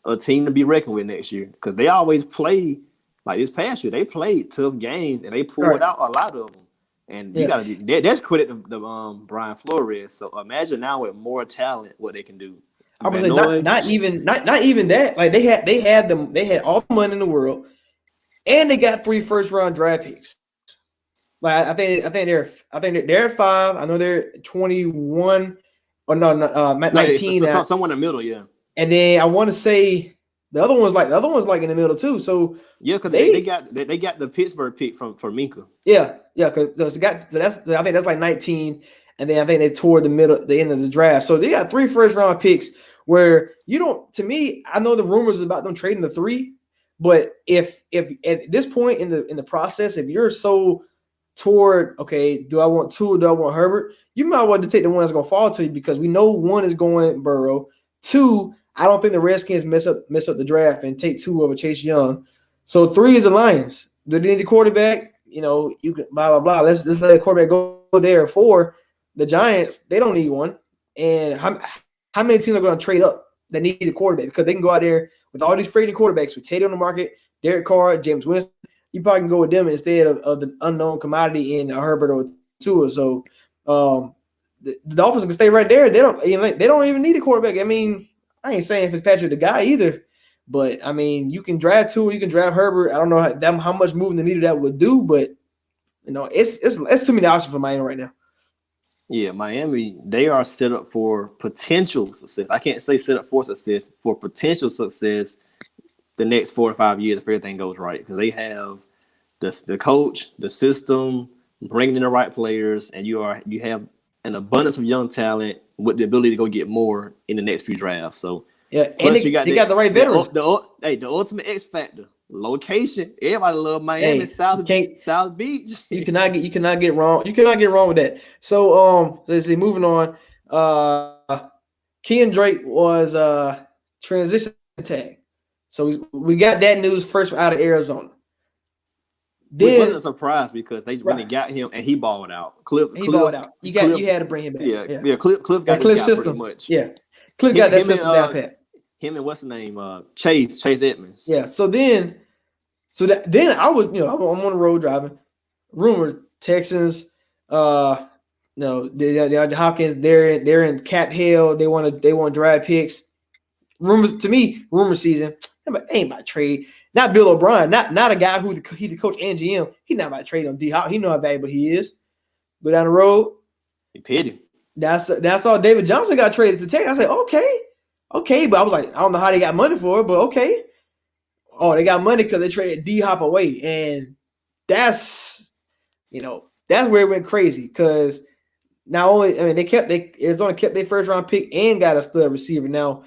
a team to be reckoned with next year because they always play like this past year. They played tough games and they pulled out a lot of them. And you gotta that's credit to Brian Flores. So imagine now with more talent what they can do. I was like, not even that. Like they had all the money in the world, and they got 3 first-round draft picks. Like I think they're 5. I know they're 21, or no, 19. Someone in the middle, yeah. And then I want to say the other one's like in the middle too. So yeah, because they got the Pittsburgh pick from Minkah. Yeah, because I think that's like 19, and then I think they tore the end of the draft. So they got 3 first-round picks where you don't. To me, I know the rumors about them trading the 3, but if at this point in the process, if you're so toward, okay, do I want 2 or do I want Herbert? You might want to take the one that's going to fall to you because we know 1 is going Burrow. 2, I don't think the Redskins mess up the draft and take 2 over Chase Young. So 3 is the Lions. Do they need the quarterback? You know, you can blah blah blah. Let's let the quarterback go there. 4, the Giants, they don't need one. And how many teams are going to trade up that need the quarterback? Because they can go out there with all these freaking quarterbacks with Tate on the market, Derek Carr, James Winston. You probably can go with them instead of the unknown commodity in Herbert or Tua. So the Dolphins can stay right there. They don't even need a quarterback. I mean, I ain't saying Fitzpatrick the guy either. But I mean, you can draft Tua, you can draft Herbert. I don't know how much moving the needle that would do, but you know, it's too many options for Miami right now. Yeah, Miami, they are set up for potential success. I can't say set up for success, for potential success the next 4 or 5 years if everything goes right, because they have the coach, the system, bringing in the right players, and you have an abundance of young talent with the ability to go get more in the next few drafts. So. Yeah, plus and they got the right veterans. The ultimate X factor, location. Everybody love Miami, South Beach. You cannot get wrong. You cannot get wrong with that. So let's see. Moving on. Kenyan Drake was transition tag. So we got that news first out of Arizona. Then, it wasn't a surprise because they really got him and he balled out. Cliff balled out. You had to bring him back. Yeah. Cliff got Cliff system. Pretty much. Yeah. Cliff got that system down pat. Him and what's the name? Chase Edmonds. Yeah. So then I was, I'm on the road driving. Rumored Texans, the Hopkins, they're in cap hell. They want to drive picks. Rumor season. Ain't about trade. Not Bill O'Brien. Not a guy he the coach and GM. He's not about trade on D Hop. He know how valuable he is. Go down the road. He paid him. That's all. David Johnson got traded to Texas. I said, okay, but I was like, I don't know how they got money for it, but okay. Oh, they got money because they traded D Hop away, and that's where it went crazy because not only Arizona kept their first round pick and got a stud receiver. Now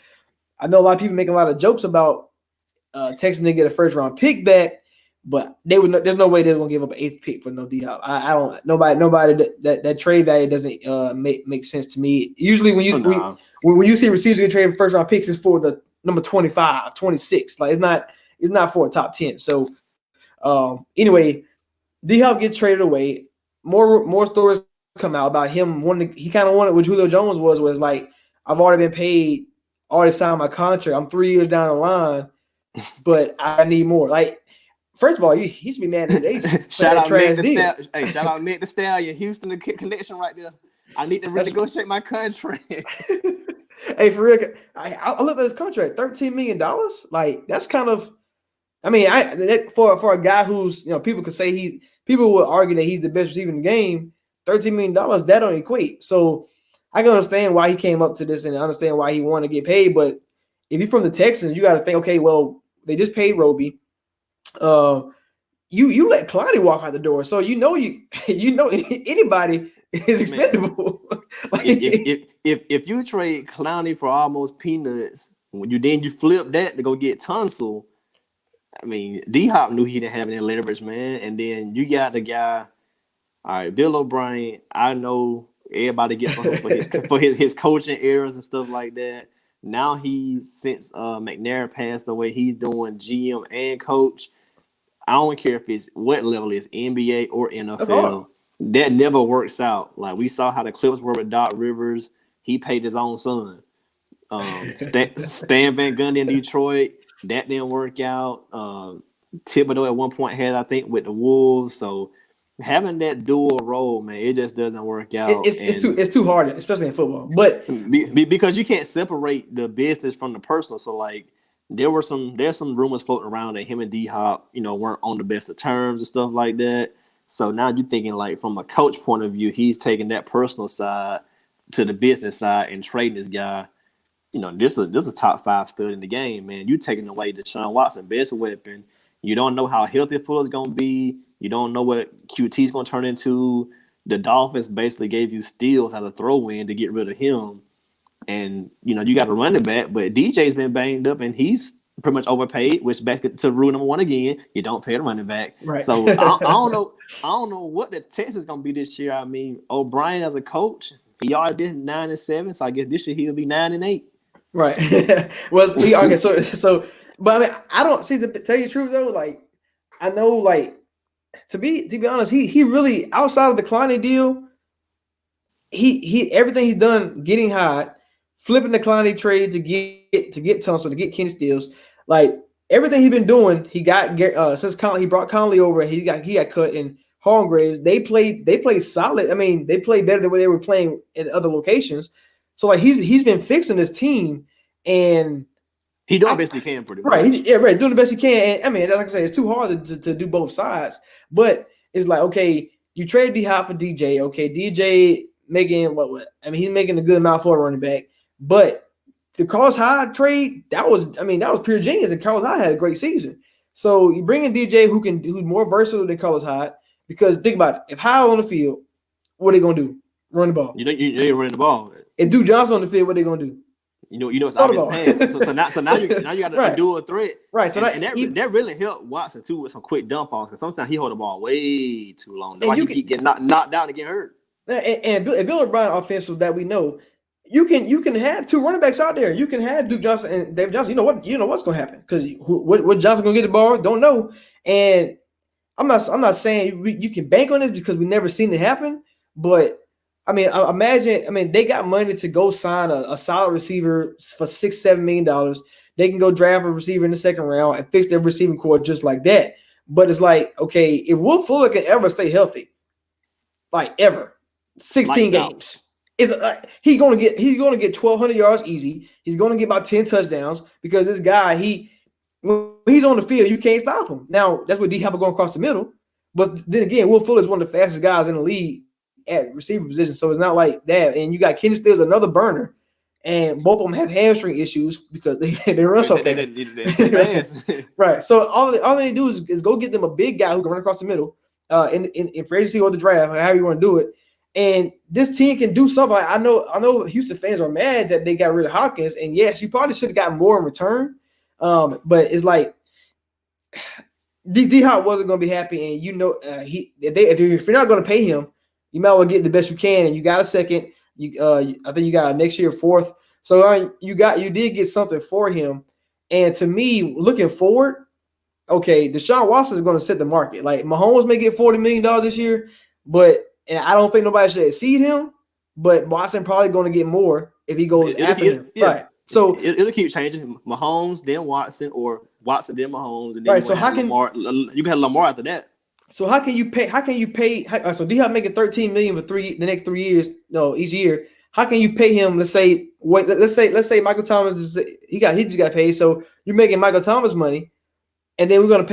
I know a lot of people make a lot of jokes about Texas didn't get a first round pick back, but there's no way they're gonna give up an 8th pick for no D Hop. I don't. Nobody that trade value doesn't make sense to me. Usually when you see receivers get traded first round picks, it's for the number 25, 26. Like it's not for a top 10. So anyway, D Hop gets traded away. More stories come out about him wanting. He kind of wanted what Julio Jones was like, I've already been paid, already signed my contract. I'm 3 years down the line, but I need more. Like, first of all, he should be mad at his agent. Shout out Mick the Stallion, Houston, the connection right there. I need to renegotiate my contract. Hey, for real, I looked at his contract, $13 million. Like, that's kind of. I mean, for a guy who's people could say people would argue that he's the best receiver in the game. $13 million, that don't equate. So I can understand why he came up to this and understand why he wanted to get paid. But if you're from the Texans, you got to think, okay, well, they just paid Roby. You let Clowney walk out the door, so anybody is expendable. Like, if you trade Clowney for almost peanuts, you flip that to go get Tunsil. I mean, D Hop knew he didn't have any leverage, man. And then you got the guy. All right, Bill O'Brien. I know everybody gets on him for his coaching errors and stuff like that. Now since McNair passed away, he's doing GM and coach. I don't care if it's what level it's NBA or NFL. That never works out. Like we saw how the Clippers were with Doc Rivers. He paid his own son. Stan Van Gundy in Detroit. That didn't work out. Thibodeau at one point had, I think, with the Wolves. So having that dual role, man, it just doesn't work out. It's too hard, especially in football. But because you can't separate the business from the personal. So like there's some rumors floating around that him and D Hop, weren't on the best of terms and stuff like that. So now you're thinking like from a coach point of view, he's taking that personal side. to the business side and trading this guy, this is a top 5 stud in the game, man. You taking away Deshaun Watson, best weapon. You don't know how healthy Fuller's gonna be. You don't know what QT's gonna turn into. The Dolphins basically gave you Steals as a throw-in to get rid of him. And, you got a running back, but DJ's been banged up and he's pretty much overpaid, which back to rule number 1 again, you don't pay the running back. Right. So I don't know what the test is gonna be this year. I mean, O'Brien as a coach, he already been 9-7, so I guess this year he'll be 9-8. Right. Well, okay. So, but I mean, I don't see, to tell you the truth though. Like, I know, like, to be honest, he really, outside of the Clowney deal, he everything he's done, getting hot, flipping the Clowney trade to get Tunsil, to get Kenny Stills, like everything he's been doing, he got since he brought Conley over, and he got cut, and Hargraves, they played solid. I mean, they played better than what they were playing at other locations. So like he's been fixing his team, and he doing the best he can, pretty much. Right, doing the best he can. And I mean, like I say, it's too hard to do both sides. But it's like, okay, you trade D-Hop for DJ. Okay, DJ making what? I mean, he's making a good amount for a running back. But the Carlos Hyde trade, that was pure genius. And Carlos Hyde had a great season. So you bring in DJ who's more versatile than Carlos Hyde, because think about it. If Hyde on the field, what are they gonna do? Run the ball. You running the ball. If Duke Johnson on the field, what are they gonna do? It's obvious pass. So now you got right. a dual threat. Right. So that really helped Watson too with some quick dump offs, because sometimes he hold the ball way too long. That's why he keep getting knocked down and getting hurt. And Bill O'Brien offensive that we know, you can have 2 running backs out there. You can have Duke Johnson and David Johnson. You know what's gonna happen, because what Johnson gonna get the ball? Don't know. And I'm not saying you can bank on this, because we never seen it happen, but I mean, imagine, they got money to go sign a solid receiver for $6-7 million. They can go draft a receiver in the 2nd round and fix their receiving core just like that. But it's like, okay, if Will Fuller can ever stay healthy, like ever, 16 games, he's gonna get 1,200 yards easy. He's gonna get about 10 touchdowns, because this guy, when he's on the field, you can't stop him. Now that's what D-Hop going across the middle. But then again, Will Fuller is one of the fastest guys in the league at receiver position, so it's not like that. And you got Kenny Stills, another burner, and both of them have hamstring issues because they run so fast. Right. So all they do is go get them a big guy who can run across the middle, in free agency or the draft, however you want to do it. And this team can do something. I know Houston fans are mad that they got rid of Hopkins, and yes, you probably should have gotten more in return. But it's like D-Hop wasn't going to be happy, and if you're not going to pay him, you might well get the best you can, and you got a second. I think you got next year 4th. So you did get something for him. And to me, looking forward, okay, Deshaun Watson is going to set the market. Like, Mahomes may get $40 million this year, and I don't think nobody should exceed him. But Watson probably going to get more if he goes after him. Yeah. Right. So it'll keep changing. Mahomes, then Watson, or Watson, then Mahomes, and then right. So how can Lamar, you can have Lamar after that? So how can you pay? So D-Hop making $13 million for the next 3 years, each year. How can you pay him? Let's say Michael Thomas he just got paid. So you're making Michael Thomas money, and then we're gonna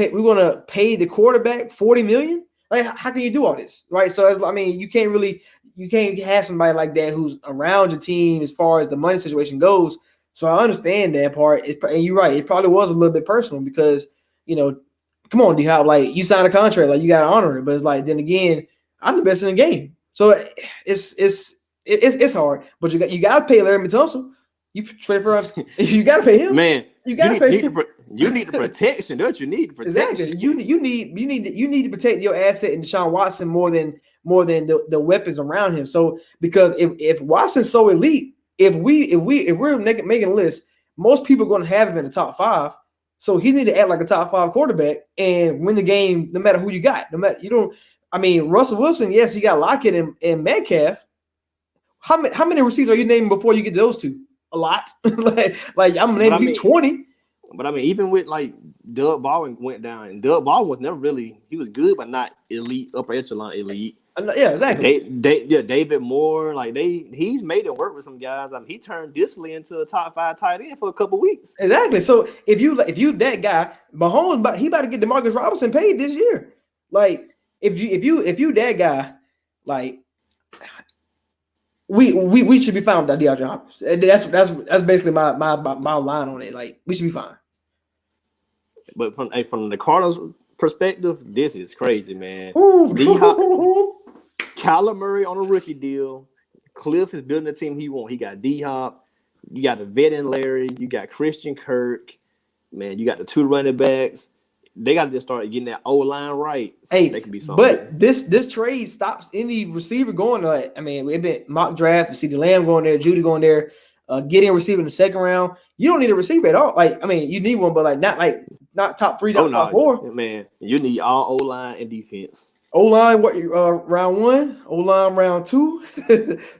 pay the quarterback $40 million. Like, how can you do all this, right? So you can't have somebody like that who's around your team as far as the money situation goes. So I understand that part. And you're right. It probably was a little bit personal, because come on, D-Hop, like, you signed a contract, like, you gotta honor it. But it's like, then again, I'm the best in the game, so it's hard. But you gotta pay Larry Tunsil. You trade for him, you gotta pay him. Man, you gotta pay him. You need the protection, don't you? Need protection. Exactly. You need to protect your asset in Deshaun Watson more than the weapons around him. So because if Watson's so elite, if we're making a list, most people are going to have him in the top 5. So he need to act like a top 5 quarterback and win the game, no matter who you got. Russell Wilson, yes, he got Lockett and Metcalf. How many receivers are you naming before you get to those 2? A lot. like I'm naming at least 20. But even with, like, Doug Baldwin went down, and Doug Baldwin was never really, he was good, but not elite, upper echelon elite. Yeah, exactly. David Moore, like, he's made it work with some guys. He turned Disley into a top 5 tight end for a couple weeks. Exactly. So if you that guy, Mahomes, he about to get DeMarcus Robinson paid this year. Like, if you that guy, like, we should be fine with that DeAndre Hopkins. That's basically my line on it. Like we should be fine. But from the Cardinals' perspective, this is crazy, man. Kyler Murray on a rookie deal. Cliff is building the team he wants. He got D-Hop. You got the vet in Larry. You got Christian Kirk. Man, you got the 2 running backs. They got to just start getting that O-line right. Hey, they can be something. But this trade stops any receiver going. Like, I mean, we've been mock draft. You see the Lamb going there, Judy going there, getting a receiver in the second round. You don't need a receiver at all. Like, I mean, you need one, but not top 3, top 4. Man, you need all O-line and defense. O-line, round 1, O-line round 2,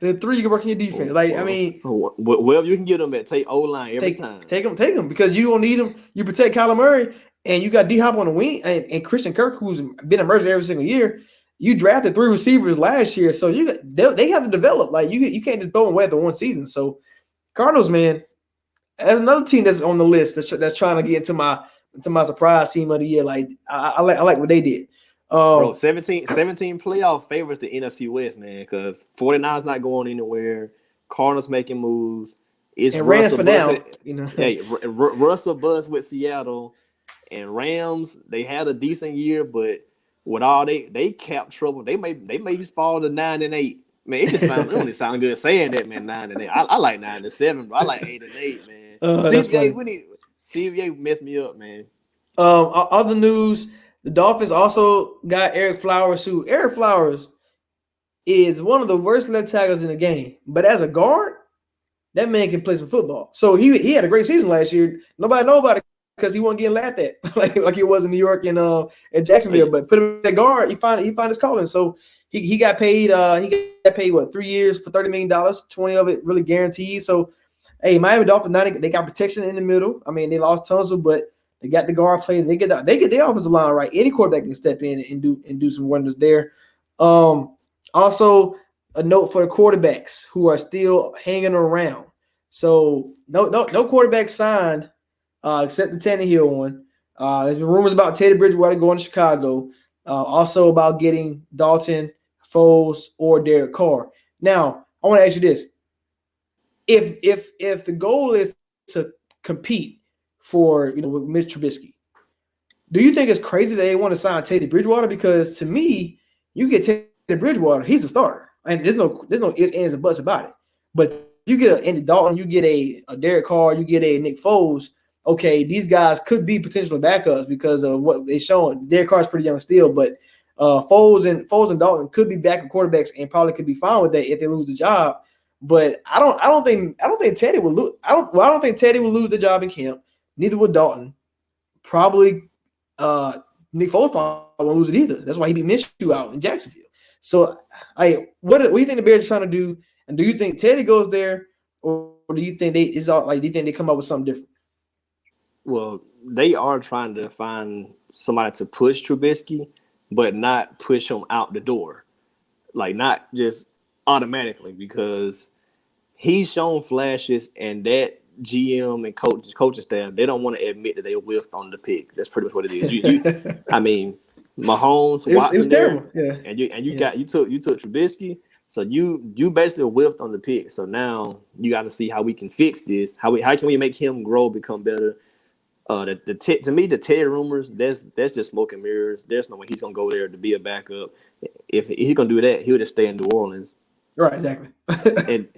then 3 you can work in your defense. I mean, wherever you can get them at, take O-line every time. Take them because you don't need them. You protect Kyler Murray, and you got D-Hop on the wing, and Christian Kirk, who's been emerging every single year. You drafted 3 receivers last year, so they have to develop. Like you can't just throw them away after one season. So Cardinals, man, as another team that's on the list that's trying to get into my surprise team of the year. Like I like what they did. Bro, 17 playoff favors the NFC West, man, because 49ers not going anywhere. Cardinals making moves. It's Russell for now. Hey, Russell buzz with Seattle, and Rams. They had a decent year, but with all they cap trouble, they may just fall to 9-8. Man, it don't sound good saying that, man. 9-8. I like 9-7, but I like 8-8, man. CBA messed me up, man. Other news. The Dolphins also got Eric Flowers, who Eric Flowers is one of the worst left tackles in the game. But as a guard, that man can play some football. So he had a great season last year. Nobody know about it because he wasn't getting laughed at like he was in New York and Jacksonville. But put him at guard, he found his calling. So he got paid. He got paid 3 years for $30 million, 20 of it really guaranteed. So hey, Miami Dolphins now they got protection in the middle. I mean, they lost Tunsil, but they got the guard play. They get their offensive line right. Any quarterback can step in and do some wonders there. Also, a note for the quarterbacks who are still hanging around. So no quarterback signed except the Tannehill one. There's been rumors about Teddy Bridgewater going to Chicago. Also about getting Dalton, Foles, or Derek Carr. Now, I want to ask you this: if the goal is to compete for with Mitch Trubisky, do you think it's crazy that they want to sign Teddy Bridgewater? Because to me, you get Teddy Bridgewater, he's a starter, and there's no ifs, ands, and buts about it. But you get Andy Dalton, you get a Derek Carr, you get a Nick Foles. Okay, these guys could be potential backups because of what they're showing. Derek Carr's pretty young still, but Foles and Dalton could be backup quarterbacks and probably could be fine with that if they lose the job. But I don't think Teddy will lose. I don't think Teddy will lose the job in camp. Neither would Dalton. Probably Nick Foles probably won't lose it either. That's why he beat Minshew out in Jacksonville. So, what do you think the Bears are trying to do? And do you think Teddy goes there, or do you think do you think they come up with something different? Well, they are trying to find somebody to push Trubisky, but not push him out the door, like not just automatically, because he's shown flashes, and that GM and coaching staff, they don't want to admit that they whiffed on the pick. That's pretty much what it is. I mean, Mahomes, Watson, there, yeah, and you took Trubisky, so you basically whiffed on the pick. So now you got to see how we can fix this. How can we make him grow, become better? To me, the Teddy rumors, that's just smoke and mirrors. There's no way he's gonna go there to be a backup. If he's gonna do that, he would just stay in New Orleans. Right, exactly. And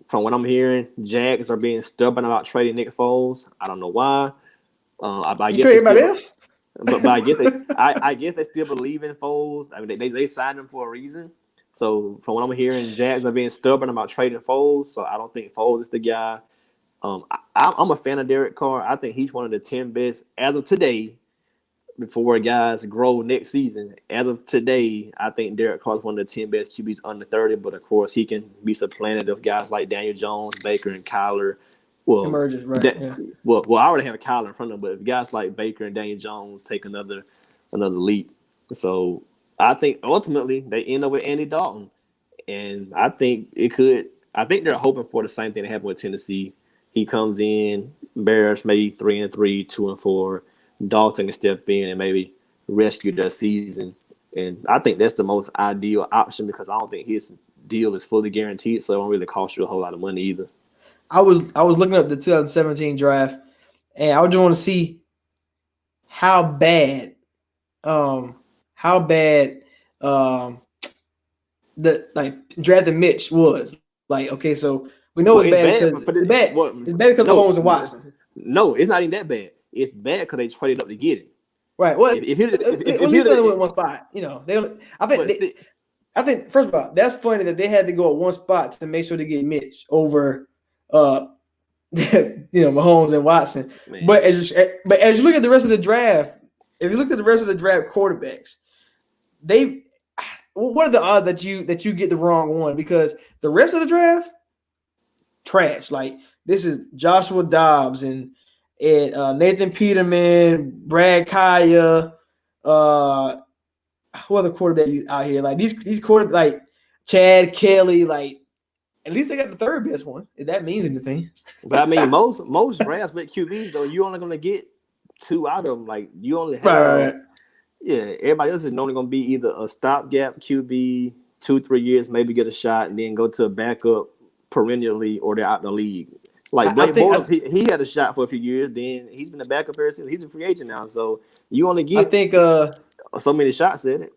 from what I'm hearing, Jags are being stubborn about trading Nick Foles. I don't know why. I guess anybody else? But I guess they still believe in Foles. I mean, they signed him for a reason. So from what I'm hearing, Jags are being stubborn about trading Foles. So I don't think Foles is the guy. I'm a fan of Derek Carr. I think he's one of the 10 best as of today. Before guys grow next season, as of today, I think Derek Carr is one of the 10 best QBs under 30. But of course, he can be supplanted of guys like Daniel Jones, Baker, and Kyler. Well, emerges, right? Well, I already have Kyler in front of him, but if guys like Baker and Daniel Jones take another leap, so I think ultimately they end up with Andy Dalton, and I think it could. I think they're hoping for the same thing that happened with Tennessee. He comes in, Bears maybe 3-3, 2-4. Dalton can step in and maybe rescue their season. And I think that's the most ideal option because I don't think his deal is fully guaranteed, so it won't really cost you a whole lot of money either. I was looking up the 2017 draft, and I just want to see how bad the drafting Mitch was. Like, okay, so we know it's bad because it's bad because of Mahomes and Watson. No, it's not even that bad. It's bad because they traded up to get him. Right. Well, if he with one spot, I think first of all, that's funny that they had to go at one spot to make sure to get Mitch over, Mahomes and Watson. Man. But as you look at the rest of the draft, if you look at the rest of the draft quarterbacks, what are the odds that you get the wrong one? Because the rest of the draft, trash. Like, this is Joshua Dobbs and Nathan Peterman, Brad Kaya, who other quarterback out here? Like these quarterbacks, like Chad Kelly, like at least they got the third best one, if that means anything. But I mean, most drafts with QBs though, you're only gonna get 2 out of them. Like you only have, yeah. Everybody else is only gonna be either a stopgap QB, 2-3 years, maybe get a shot, and then go to a backup perennially, or they're out the league. Like Blake Bortles, he had a shot for a few years. Then he's been a backup ever since. He's a free agent now, so you only get so many shots at it.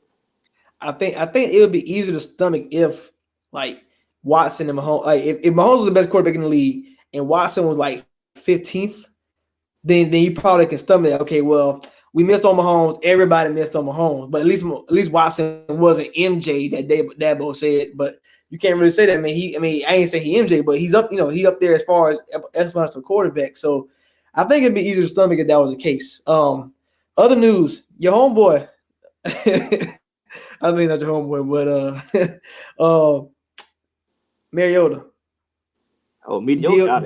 I think it would be easier to stomach if like Watson and Mahomes, like if Mahomes was the best quarterback in the league and Watson was like 15th, then you probably can stomach it. Okay, well, we missed on Mahomes. Everybody missed on Mahomes, but at least Watson wasn't MJ that Dabo said. But you can't really say that. I mean, I ain't say he MJ, but he's up. He up there as far as the quarterback. So I think it'd be easier to stomach if that was the case. Other news, your homeboy. I mean, not your homeboy, but Mariota. Oh, mediocre.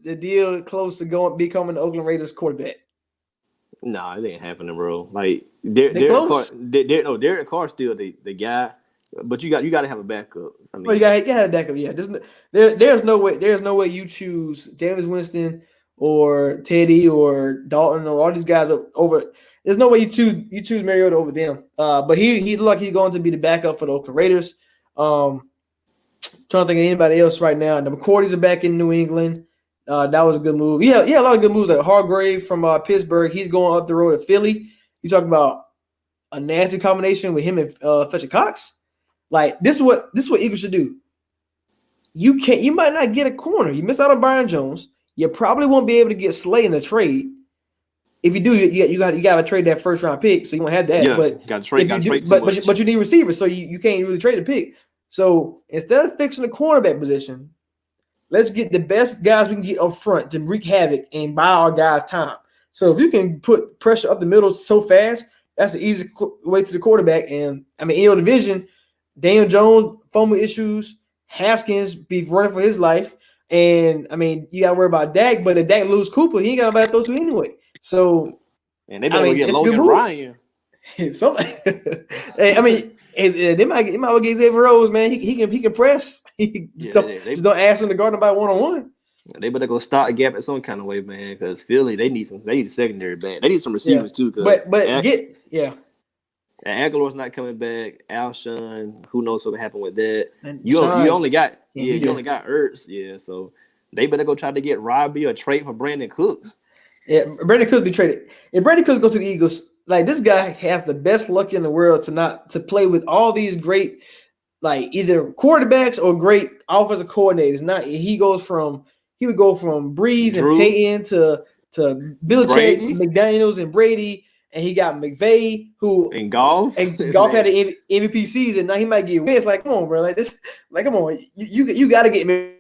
The deal close to becoming the Oakland Raiders quarterback. Nah, it ain't happening, bro. Like Derek Carr's still the guy, but you got to have a backup. I mean, you got to have a backup. Yeah, there's no way you choose Jameis Winston or Teddy or Dalton or all these guys over. There's no way you choose Mariota over them. But he looked like he's going to be the backup for the Oakland Raiders. Trying to think of anybody else right now. The McCourties are back in New England. That was a good move. Yeah, a lot of good moves. Like Hargrave from Pittsburgh, he's going up the road to Philly. You talking about a nasty combination with him and Fletcher Cox? Like this is what Eagles should do. You might not get a corner. You missed out on Byron Jones. You probably won't be able to get Slay in the trade. If you do, you got to trade that first round pick, so you won't have that. Yeah, but got to trade. But you need receivers, so you can't really trade a pick. So instead of fixing the cornerback position, let's get the best guys we can get up front to wreak havoc and buy our guys time. So if you can put pressure up the middle so fast, that's the easy way to the quarterback. And I mean, in your division, Daniel Jones, fumble issues, Haskins be running for his life. And I mean, you got to worry about Dak, but if Dak lose Cooper, he ain't got nobody to throw to anyway. So, and they better get Logan Ryan. I mean, they might get Xavier Rhodes, man. He can press. Just don't ask him to guard him by 1-on-1. They better go stop a gap in some kind of way, man. Because Philly, they need a secondary back. They need some receivers too. Aguilar's not coming back. Alshon, who knows what'll happen with that? You only got Ertz, so they better go try to get Robbie or trade for Brandon Cooks. Yeah, Brandon Cooks be traded. If Brandon Cooks goes to the Eagles, like this guy has the best luck in the world to play with all these great, like either quarterbacks or great offensive coordinators. He would go from Breeze and Payton to Belichick, McDaniels and Brady, and he got McVay and Goff had an MVP season. Now he might get wins. Like, come on, bro, like this, like come on, you got to get me.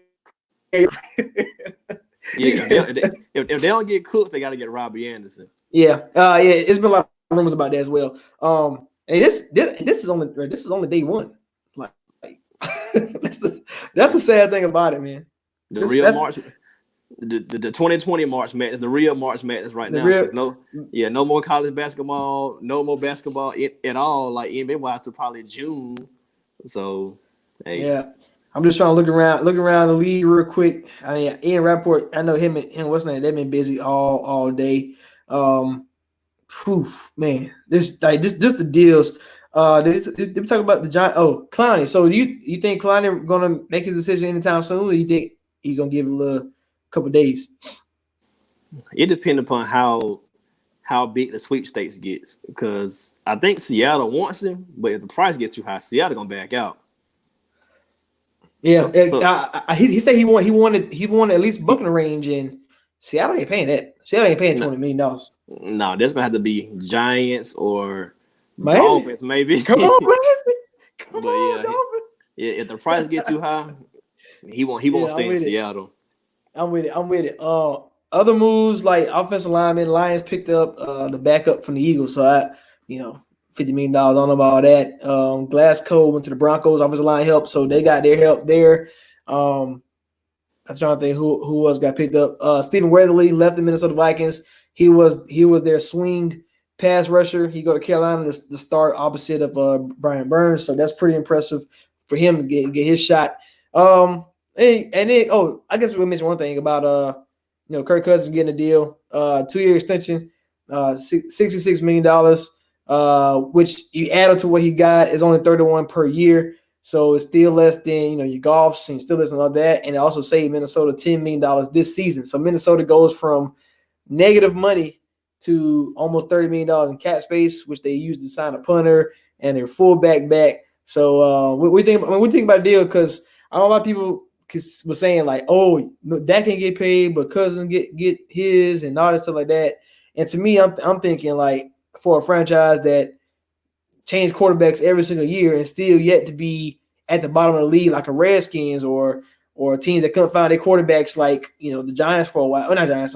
If they don't get Cooks, they got to get Robbie Anderson. Yeah, it's been a lot of rumors about that as well. And this is only day one. Like that's the sad thing about it, man. The 2020 March Madness, the real March Madness right now. No more college basketball, no more basketball at all. Like NBA wise to probably June. So yeah. I'm just trying to look around the league real quick. I mean, Ian Rappaport, I know him and what's name, they've been busy all day. Man, just the deals. Did we talk about the Giant? Oh, Clowney. So do you think Clowney gonna make his decision anytime soon, or you think he's gonna give it a couple days? It depends upon how big the sweepstakes gets, because I think Seattle wants him, but if the price gets too high, Seattle gonna back out. Yeah, he said he wanted at least bucking the range, and Seattle ain't paying that. Seattle ain't paying $20 million. No, there's gonna have to be Giants or Miami? Dolphins, maybe. Come on, Miami. Come on, yeah, Dolphins. Yeah, if the price get too high, he won't stay in Seattle. I'm with it. Other moves like offensive lineman, Lions picked up the backup from the Eagles, so $50 million. I don't know about that. Glasgow went to the Broncos. Offensive line help, so they got their help there. I'm trying to think who else got picked up. Stephen Weatherly left the Minnesota Vikings. He was their swing pass rusher. He go to Carolina to start opposite of Brian Burns, so that's pretty impressive for him to get his shot. I guess we'll mention one thing about Kirk Cousins getting a deal, 2-year extension, $66 million, which you add up to what he got is only 31 per year. So it's still less than, your golfs, and still less than all that. And it also saved Minnesota $10 million this season. So Minnesota goes from negative money to almost $30 million in cap space, which they used to sign a punter and their fullback back. So we think about a deal, because I know a lot of people were saying like, oh, that can get paid, but Cousins get his and all that stuff like that. And to me, I'm thinking like, for a franchise that changed quarterbacks every single year and still yet to be at the bottom of the league, like a Redskins or teams that couldn't find their quarterbacks, like the Giants for a while. Or not Giants.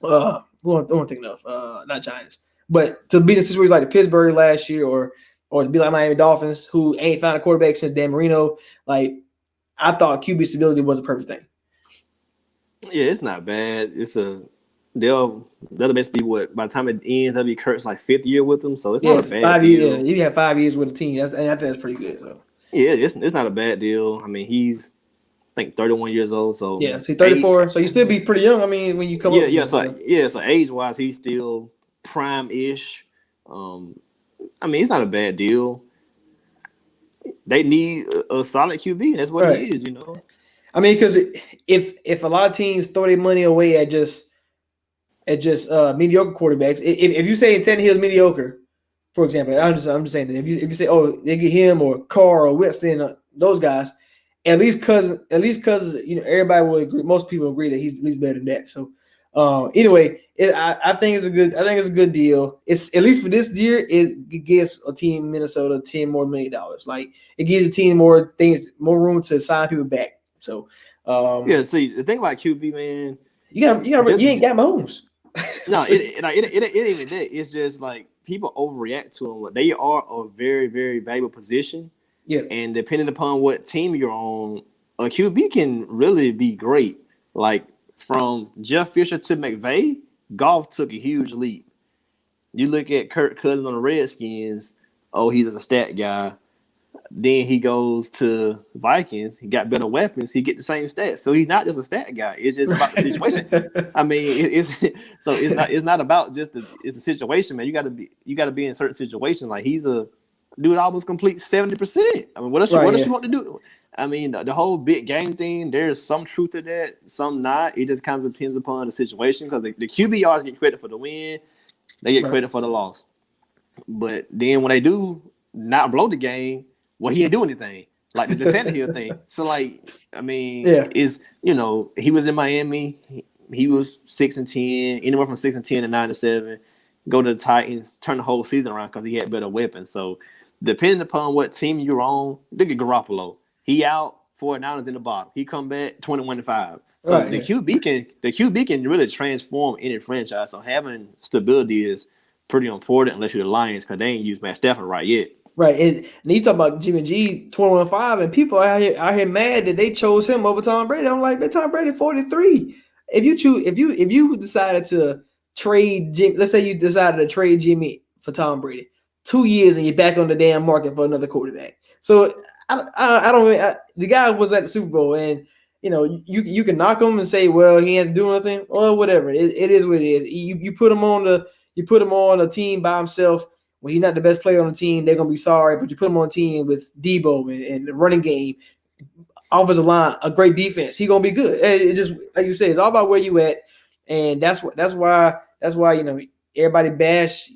Who I'm thinking of? Not Giants, but to be in a situation like the Pittsburgh last year, or to be like Miami Dolphins, who ain't found a quarterback since Dan Marino. Like, I thought QB stability was a perfect thing. Yeah, it's not bad. That'll basically be what, by the time it ends, that'll be Kurt's like 5th year with them. So it's not a bad 5 deal. years. You have 5 years with a team, and I think that's pretty good. So. Yeah, it's not a bad deal. I mean, he's, I think, 31 years old. So yeah, so he's 34. So you still be pretty young. I mean, when you come up. So age wise, he's still prime-ish. I mean, it's not a bad deal. They need a solid QB, and that's what he is. I mean, because if a lot of teams throw their money away at just mediocre quarterbacks, if you say Tannehill's mediocre, for example, I'm just saying that if you say, oh, they get him or Carr or Winston, those guys, at least Cousins, everybody will agree. Most people agree that he's at least better than that. So anyway, I think it's a good deal. It's, at least for this year, it gives a team in Minnesota $10 more million. Like, it gives the team more room to sign people back. So see, the thing about QB, man, you ain't got Mahomes. No, it ain't even that. It's just like people overreact to them. They are a very, very valuable position. Yeah. And depending upon what team you're on, a QB can really be great. Like, from Jeff Fisher to McVay, Goff took a huge leap. You look at Kirk Cousins on the Redskins, he's a stat guy. Then he goes to Vikings. He got better weapons. He get the same stats. So he's not just a stat guy. It's just about the situation. I mean, it's not about just it's a situation, man. You got to be in certain situations. Like, he's a dude almost complete 70%. I mean, what else you want to do? I mean, the whole big game thing, there's some truth to that, some not. It just kind of depends upon the situation, because the QBRs get credit for the win, they get credit for the loss. But then when they do not blow the game, well, he didn't do anything. Like the Tannehill thing. So, like, I mean, he was in Miami. He was 6-10, anywhere from 6-10 to 9-7. Go to the Titans, turn the whole season around because he had better weapons. So, depending upon what team you're on, look at Garoppolo. He out, 49ers in the bottom. He come back 21-5. So the QB can really transform any franchise. So having stability is pretty important, unless you're the Lions, because they ain't used Matt Stafford right yet. Right, and you talk about Jimmy G 21-5, and people out here mad that they chose him over Tom Brady. I'm like, man, Tom Brady 43. If you decided to trade Jimmy, let's say you decided to trade Jimmy for Tom Brady, 2 years and you're back on the damn market for another quarterback. So the guy was at the Super Bowl, and you can knock him and say, well, he had to do nothing, or whatever. It is what it is. You put him on a team by himself when he's not the best player on the team, they're gonna be sorry. But you put him on a team with Debo and the running game, offensive line, a great defense, he gonna be good. It just like you say, it's all about where you at, and that's why everybody bash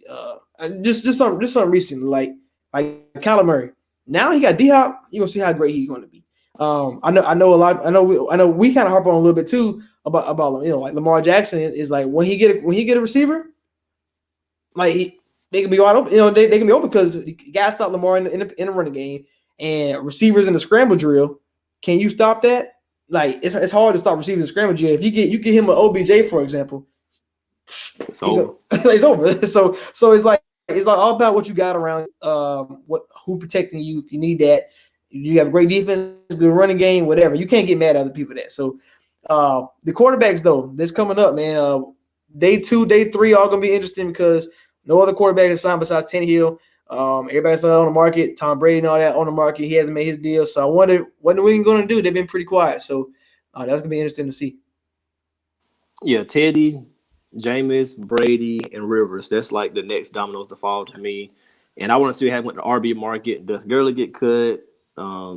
just something recent like Kyler Murray. Now he got D-Hop. You gonna see how great he's going to be. I know we kind of harp on a little bit too about like Lamar Jackson is like when he get a receiver, like they can be wide open. They can be open because guys stop Lamar in the running game and receivers in the scramble drill. Can you stop that? Like it's hard to stop receivers in the scramble drill. If you get him an OBJ, for example, it's over. It's over. So it's like all about what you got around who protecting you. If you need that, you have a great defense, good running game, whatever. You can't get mad at other people that. So the quarterbacks though, this coming up, man. Day 2, day 3 are gonna be interesting because no other quarterback is signed besides Tannehill. Everybody's on the market. Tom Brady and all that on the market. He hasn't made his deal. So I wonder what are we going to do. They've been pretty quiet. So that's going to be interesting to see. Yeah, Teddy, Jameis, Brady, and Rivers. That's like the next dominoes to fall to me. And I want to see what happens with the RB market. Does Gurley get cut?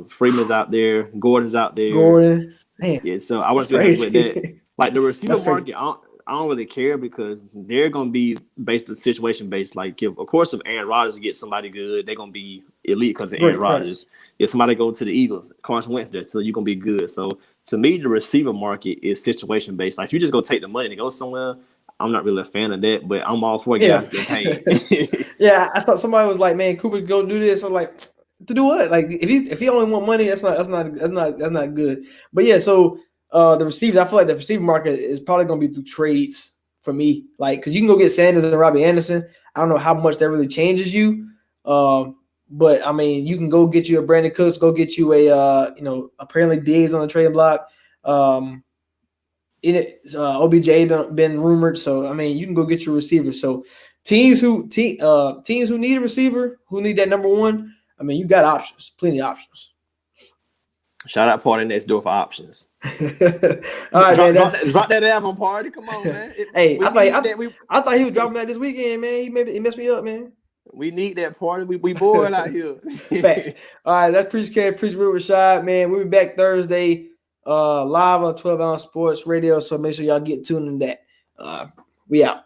Freeman's out there. Gordon's out there. Gordon. Man, yeah, so I want to see what happens with that. Like the receiver market, I don't really care because they're going to be based on situation based. Like, if Aaron Rodgers gets somebody good, they're going to be elite because of Aaron Rodgers. If somebody go to the Eagles, Carson Wentz there, so you're going to be good. So, to me, the receiver market is situation based. Like, you just go take the money and go somewhere. I'm not really a fan of that, but I'm all for guys getting paid. Yeah, I thought somebody was like, "Man, Cooper, go do this." I'm like, to do what? Like, if he only want money, that's not good. But yeah, so. The receiver, I feel like the receiver market is probably going to be through trades for me. Like, because you can go get Sanders and Robbie Anderson. I don't know how much that really changes you. But I mean, you can go get you a Brandon Cooks, go get you a apparently Diggs on the trading block. OBJ been rumored, so I mean, you can go get your receiver. So teams who need a receiver, who need that number one, I mean, you got options, plenty of options. Shout out Party Next Door for options. All right, drop that album, Party. Come on, man. I thought he was dropping that this weekend, man. He messed me up, man. We need that Party. We bored out here. Facts. All right, that's Preach Cam, Preach with Rashad, man. We'll be back Thursday, live on 12 Ounce Sports Radio. So make sure y'all get tuned in that. We out.